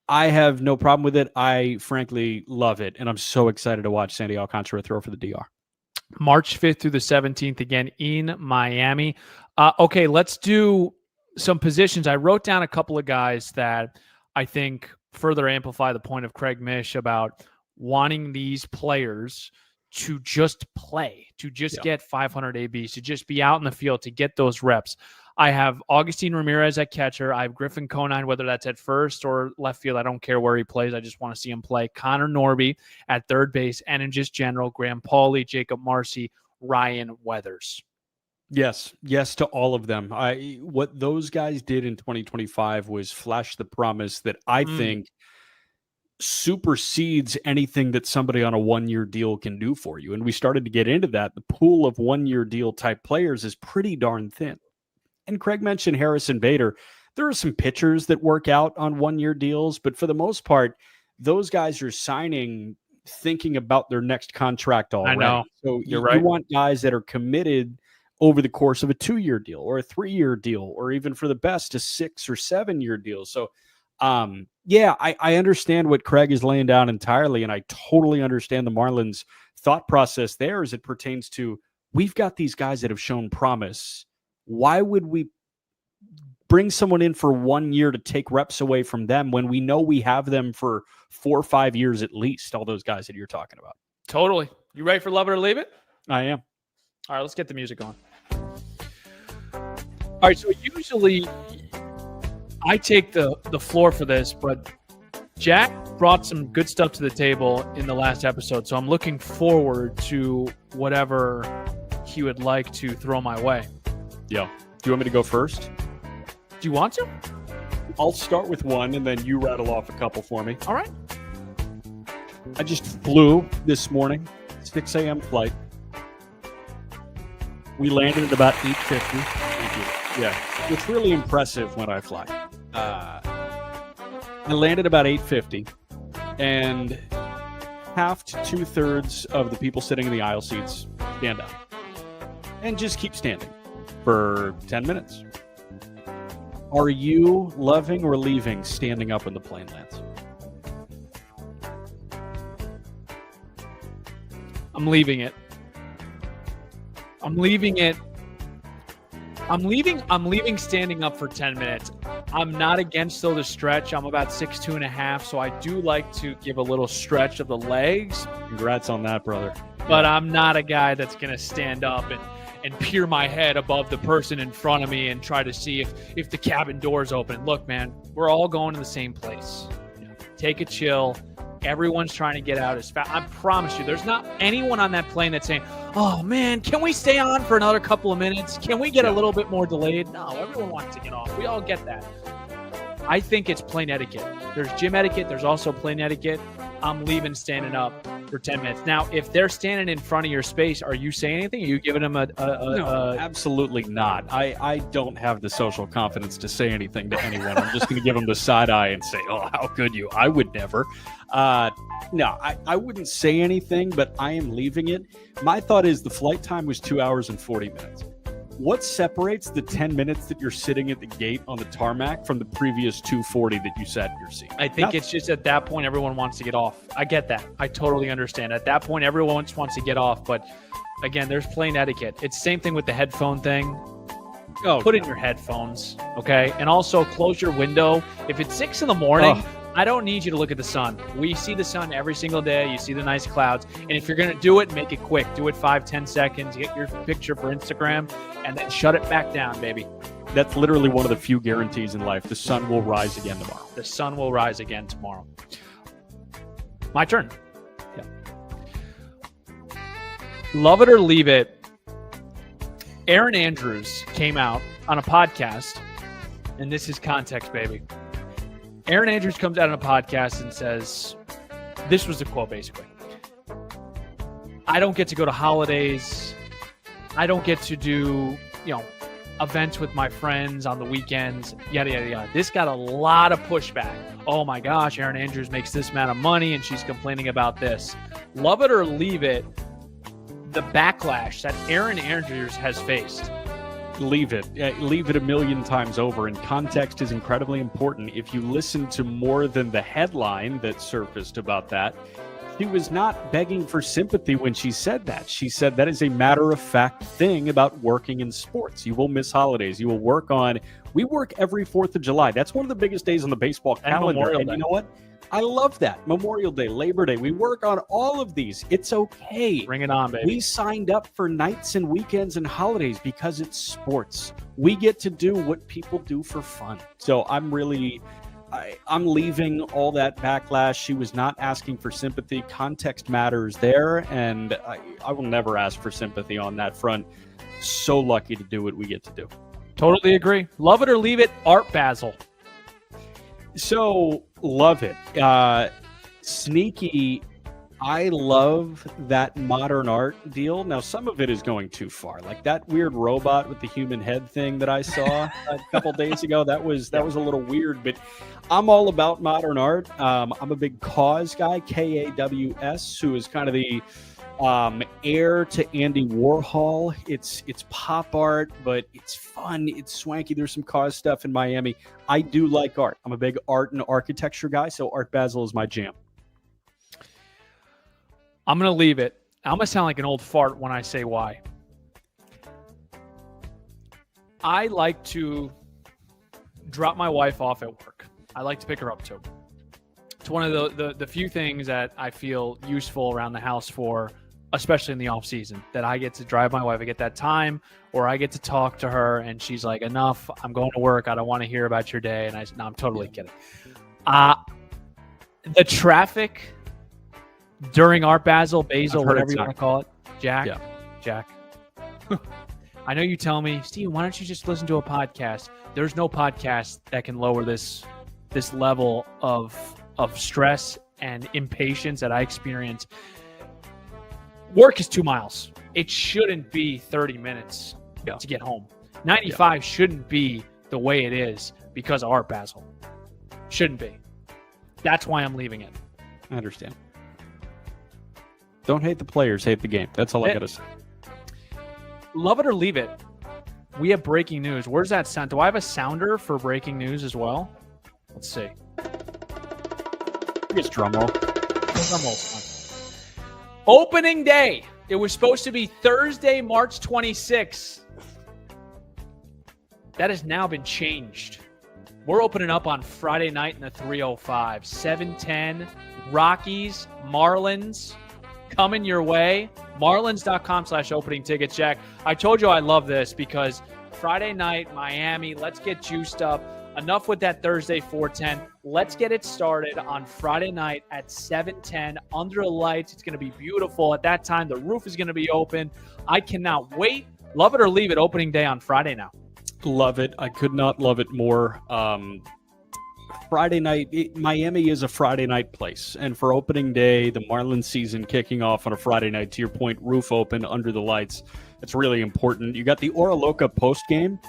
Speaker 3: I have no problem with it. I frankly love it. And I'm so excited to watch Sandy Alcantara throw for the DR.
Speaker 2: March 5th through the 17th, again in Miami. Okay, let's do some positions. I wrote down a couple of guys that I think further amplify the point of Craig Mish about wanting these players to just play, to just get 500 ABs, to just be out in the field, to get those reps. I have Augustin Ramirez at catcher. I have Griffin Conine, whether that's at first or left field. I don't care where he plays. I just want to see him play. Connor Norby at third base, and in just general, Graham Pauley, Jacob Marcy, Ryan Weathers.
Speaker 3: Yes to all of them. What those guys did in 2025 was flash the promise that I think supersedes anything that somebody on a one-year deal can do for you. And we started to get into that. The pool of one-year deal type players is pretty darn thin. And Craig mentioned Harrison Bader. There are some pitchers that work out on one-year deals, but for the most part, those guys are signing thinking about their next contract already.
Speaker 2: I know.
Speaker 3: So
Speaker 2: You're
Speaker 3: you
Speaker 2: right.
Speaker 3: want guys that are committed over the course of a 2-year deal or a 3-year deal, or even for the best, a 6 or 7-year deal. So, I understand what Craig is laying down entirely, and I totally understand the Marlins' thought process there as it pertains to, we've got these guys that have shown promise. Why would we bring someone in for 1 year to take reps away from them when we know we have them for 4 or 5 years at least, all those guys that you're talking about?
Speaker 2: Totally. You ready for Love It or Leave It?
Speaker 3: I am.
Speaker 2: All right, let's get the music on. All right, so usually I take the floor for this, but Jack brought some good stuff to the table in the last episode, so I'm looking forward to whatever he would like to throw my way.
Speaker 3: Yeah. Do you want me to go first?
Speaker 2: Do you want to?
Speaker 3: I'll start with one, and then you rattle off a couple for me.
Speaker 2: All right.
Speaker 3: I just flew this morning, 6 a.m. flight. We landed at about 8:50. Yeah, it's really impressive when I fly. I landed about 8:50, and half to 2/3 of the people sitting in the aisle seats stand up and just keep standing for 10 minutes. Are you loving or leaving standing up when the plane lands?
Speaker 2: I'm leaving it. I'm leaving it. I'm leaving standing up for 10 minutes. I'm not against, though, the stretch. I'm about 6'2.5", so I do like to give a little stretch of the legs.
Speaker 3: Congrats on that, brother.
Speaker 2: But I'm not a guy that's going to stand up and peer my head above the person in front of me and try to see if the cabin door's open. Look, man, we're all going to the same place. Take a chill. Everyone's trying to get out as fast. I promise you, there's not anyone on that plane that's saying, oh, man, can we stay on for another couple of minutes? Can we get a little bit more delayed? No, everyone wants to get off. We all get that. I think it's plane etiquette. There's gym etiquette. There's also plane etiquette. I'm leaving standing up for 10 minutes. Now, if they're standing in front of your space, are you saying anything? Are you giving them
Speaker 3: No, absolutely not. I don't have the social confidence to say anything to anyone. I'm just going to give them the side eye and say, oh, how could you? I would never. No, I wouldn't say anything, but I am leaving it. My thought is the flight time was 2 hours and 40 minutes. What separates the 10 minutes that you're sitting at the gate on the tarmac from the previous 240 that you sat in your seat?
Speaker 2: I think it's just at that point, everyone wants to get off. I get that. I totally understand. At that point, everyone just wants to get off. But again, there's plane etiquette. It's the same thing with the headphone thing. Put in your headphones, okay? And also close your window. If it's 6 in the morning, I don't need you to look at the sun. We see the sun every single day. You see the nice clouds. And if you're going to do it, make it quick. Do it 5-10 seconds. Get your picture for Instagram, and then shut it back down, baby.
Speaker 3: That's literally one of the few guarantees in life. The sun will rise again tomorrow.
Speaker 2: The sun will rise again tomorrow. My turn.
Speaker 3: Yeah.
Speaker 2: Love it or leave it. Aaron Andrews came out on a podcast, and this is context, baby. Aaron Andrews comes out on a podcast and says, this was the quote basically, I don't get to go to holidays. I don't get to do, events with my friends on the weekends, yada, yada, yada. This got a lot of pushback. Oh my gosh, Aaron Andrews makes this amount of money and she's complaining about this. Love it or leave it, the backlash that Aaron Andrews has faced.
Speaker 3: Leave it. Leave it a million times over. And context is incredibly important. If you listen to more than the headline that surfaced about that, she was not begging for sympathy when she said that. She said that is a matter-of-fact thing about working in sports. You will miss holidays. You will work on... We work every 4th of July. That's one of the biggest days on the baseball calendar. And you know what? I love that. Memorial Day, Labor Day. We work on all of these. It's okay.
Speaker 2: Bring it on, baby.
Speaker 3: We signed up for nights and weekends and holidays because it's sports. We get to do what people do for fun. So I'm leaving all that backlash. She was not asking for sympathy. Context matters there, and I will never ask for sympathy on that front. So lucky to do what we get to do.
Speaker 2: Totally agree. Love it or leave it, Art Basel.
Speaker 3: So, love it. Sneaky, I love that modern art deal. Now, some of it is going too far. Like that weird robot with the human head thing that I saw a couple days ago. That was a little weird, but I'm all about modern art. I'm a big KAWS guy, KAWS, who is kind of the heir to Andy Warhol. It's pop art, but it's fun. It's swanky. There's some KAWS stuff in Miami. I do like art. I'm a big art and architecture guy, so Art Basel is my jam.
Speaker 2: I'm going to leave it. I'm going to sound like an old fart when I say why. I like to drop my wife off at work. I like to pick her up too. It's one of the few things that I feel useful around the house for, especially in the off season, that I get to drive my wife. I get that time where I get to talk to her and she's like, enough, I'm going to work. I don't want to hear about your day. And I'm totally kidding. The traffic during Art Basel, whatever you want to call it, Jack. I know you tell me, Steve, why don't you just listen to a podcast? There's no podcast that can lower this level of stress and impatience that I experience. Work is 2 miles. It shouldn't be 30 minutes to get home. 95 shouldn't be the way it is because of Art Basel. Shouldn't be. That's why I'm leaving it.
Speaker 3: I understand. Don't hate the players, hate the game. That's all I got to say.
Speaker 2: Love it or leave it. We have breaking news. Where's that sound? Do I have a sounder for breaking news as well? Let's see.
Speaker 3: I guess drum roll.
Speaker 2: Drum roll's fun. Opening day. It was supposed to be Thursday, March 26th. That has now been changed. We're opening up on Friday night in the 305. 7:10. Rockies, Marlins coming your way. Marlins.com/opening tickets, Jack. I told you I love this because Friday night, Miami, let's get juiced up. Enough with that Thursday 4:10. Let's get it started on Friday night at 7:10 under the lights. It's going to be beautiful. At that time, the roof is going to be open. I cannot wait. Love it or leave it. Opening day on Friday now.
Speaker 3: Love it. I could not love it more. Friday night, Miami is a Friday night place. And for opening day, the Marlins season kicking off on a Friday night, to your point, roof open under the lights. It's really important. You got the Ora Loca post game.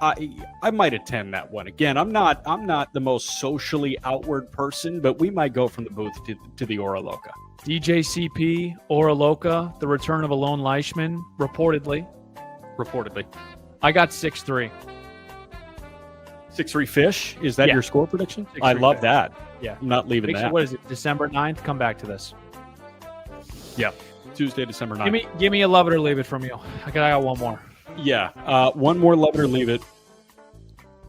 Speaker 3: I might attend that one. Again, I'm not the most socially outward person, but we might go from the booth to the Ora Loca.
Speaker 2: DJCP, Ora Loca, the return of a lone Leishman, reportedly. I got 6-3.
Speaker 3: 6-3 Fish? Is that
Speaker 2: Yeah.
Speaker 3: your score prediction?
Speaker 2: 6-3
Speaker 3: I love
Speaker 2: Fish.
Speaker 3: that.
Speaker 2: Yeah.
Speaker 3: I'm not leaving that.
Speaker 2: What is it, December 9th? Come back to this.
Speaker 3: Yeah. Tuesday, December 9th.
Speaker 2: Give me a love it or leave it from you. I got one more.
Speaker 3: Yeah. One more love it or leave it.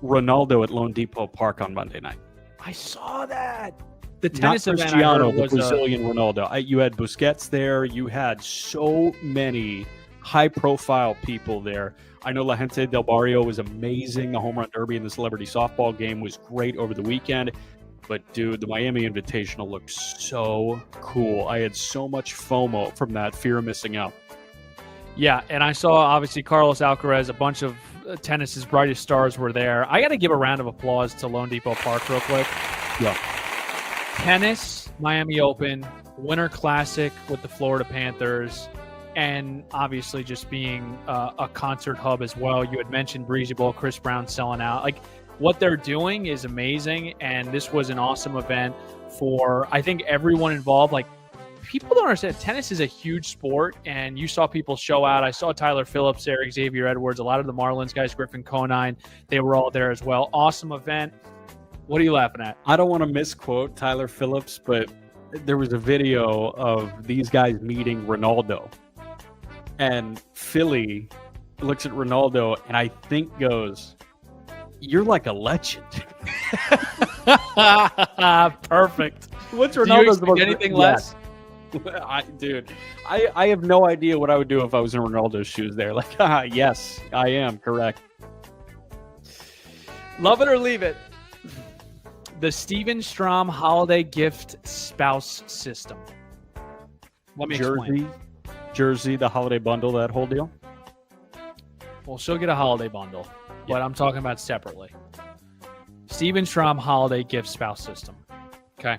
Speaker 3: Ronaldo at Lone Depot Park on Monday night.
Speaker 2: I saw that. The
Speaker 3: Not
Speaker 2: tennis event I
Speaker 3: Cristiano,
Speaker 2: heard
Speaker 3: the
Speaker 2: was
Speaker 3: Brazilian Ronaldo. You had Busquets there. You had so many high-profile people there. I know La Gente del Barrio was amazing. The home run derby and the celebrity softball game was great over the weekend. But, dude, the Miami Invitational looked so cool. I had so much FOMO from that, fear of missing out.
Speaker 2: Yeah, and I saw, obviously, Carlos Alcaraz, a bunch of tennis's brightest stars were there. I got to give a round of applause to Lone Depot Park real quick.
Speaker 3: Yeah.
Speaker 2: Tennis, Miami Open, Winter Classic with the Florida Panthers, and obviously just being a concert hub as well. You had mentioned Breezy Bowl, Chris Brown selling out. Like, what they're doing is amazing, and this was an awesome event for, I think, everyone involved. Like, people don't understand, tennis is a huge sport, and you saw people show out. I saw Tyler Phillips there, Xavier Edwards, a lot of the Marlins guys, Griffin Conine, they were all there as well. Awesome event. What are you laughing at?
Speaker 3: I don't want to misquote Tyler Phillips, but there was a video of these guys meeting Ronaldo. And Philly looks at Ronaldo and I think goes, "You're like a legend."
Speaker 2: Perfect.
Speaker 3: What's
Speaker 2: Do you
Speaker 3: Ronaldo's
Speaker 2: expect anything less?
Speaker 3: I have no idea what I would do if I was in Ronaldo's shoes there. Like, yes, I am correct.
Speaker 2: Love it or leave it. The Steven Strom holiday gift spouse system. Let me explain.
Speaker 3: Jersey, the holiday bundle, that whole deal.
Speaker 2: Well, she'll get a holiday bundle, but I'm talking about separately. Steven Strom holiday gift spouse system. Okay.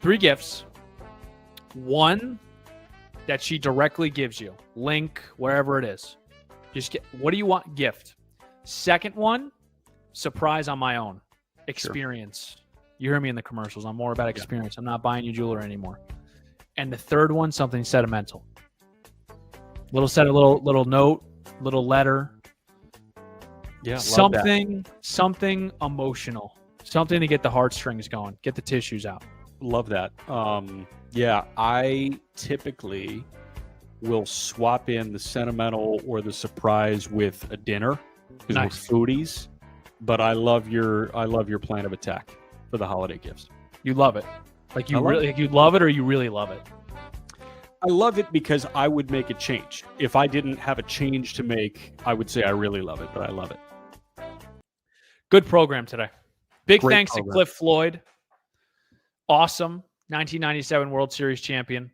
Speaker 2: 3 gifts. 1 that she directly gives you. Link, wherever it is. Just get, what do you want? Gift. Second one, surprise on my own. Experience. Sure. You hear me in the commercials. I'm more about experience. I'm not buying you jewelry anymore. And the third one, something sentimental. Little note, little letter.
Speaker 3: Yeah,
Speaker 2: something emotional. Something to get the heartstrings going. Get the tissues out.
Speaker 3: Love that. Yeah, I typically will swap in the sentimental or the surprise with a dinner because we're foodies. But I love your plan of attack for the holiday gifts.
Speaker 2: You love it. Like you love it or you really love it?
Speaker 3: I love it because I would make a change. If I didn't have a change to make, I would say I really love it, but I love it.
Speaker 2: Good program today. Big
Speaker 3: Great
Speaker 2: thanks
Speaker 3: program.
Speaker 2: to Cliff Floyd. Awesome. 1997 World Series champion.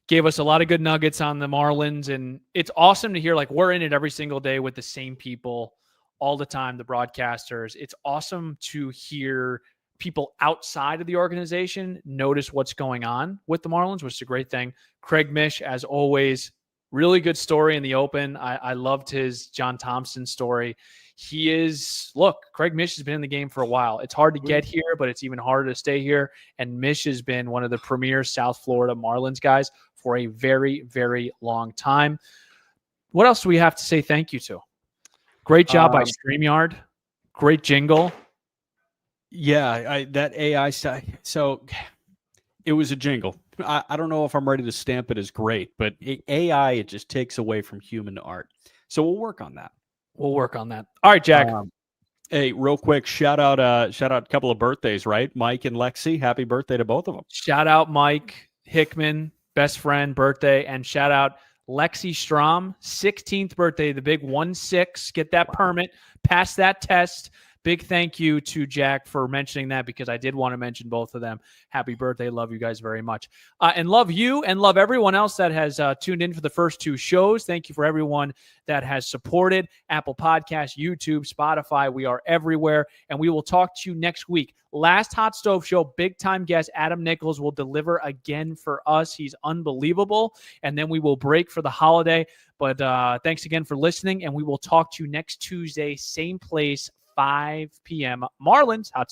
Speaker 2: Gave us a lot of good nuggets on the Marlins, and it's awesome to hear, like, we're in it every single day with the same people all the time, the broadcasters. It's awesome to hear people outside of the organization notice what's going on with the Marlins, which is a great thing. Craig Mish, as always, really good story in the open. I loved his John Thompson story. Craig Mish has been in the game for a while. It's hard to get here, but it's even harder to stay here. And Mish has been one of the premier South Florida Marlins guys for a very, very long time. What else do we have to say thank you to? Great job by StreamYard. Great jingle.
Speaker 3: Yeah, that AI side. So it was a jingle. I don't know if I'm ready to stamp it as great, but AI, it just takes away from human art. So we'll work on that.
Speaker 2: We'll work on that. All right, Jack.
Speaker 3: Hey, real quick, shout out a couple of birthdays, right? Mike and Lexi, happy birthday to both of them.
Speaker 2: Shout out Mike Hickman, best friend, birthday, and shout out Lexi Strom, 16th birthday, the big 1-6. Get that permit, pass that test. Big thank you to Jack for mentioning that because I did want to mention both of them. Happy birthday. Love you guys very much. And love you and love everyone else that has tuned in for the first 2 shows. Thank you for everyone that has supported Apple Podcasts, YouTube, Spotify. We are everywhere. And we will talk to you next week. Last Hot Stove Show, big time guest Adam Nichols will deliver again for us. He's unbelievable. And then we will break for the holiday. But thanks again for listening. And we will talk to you next Tuesday, same place, 5 p.m. Marlins Hot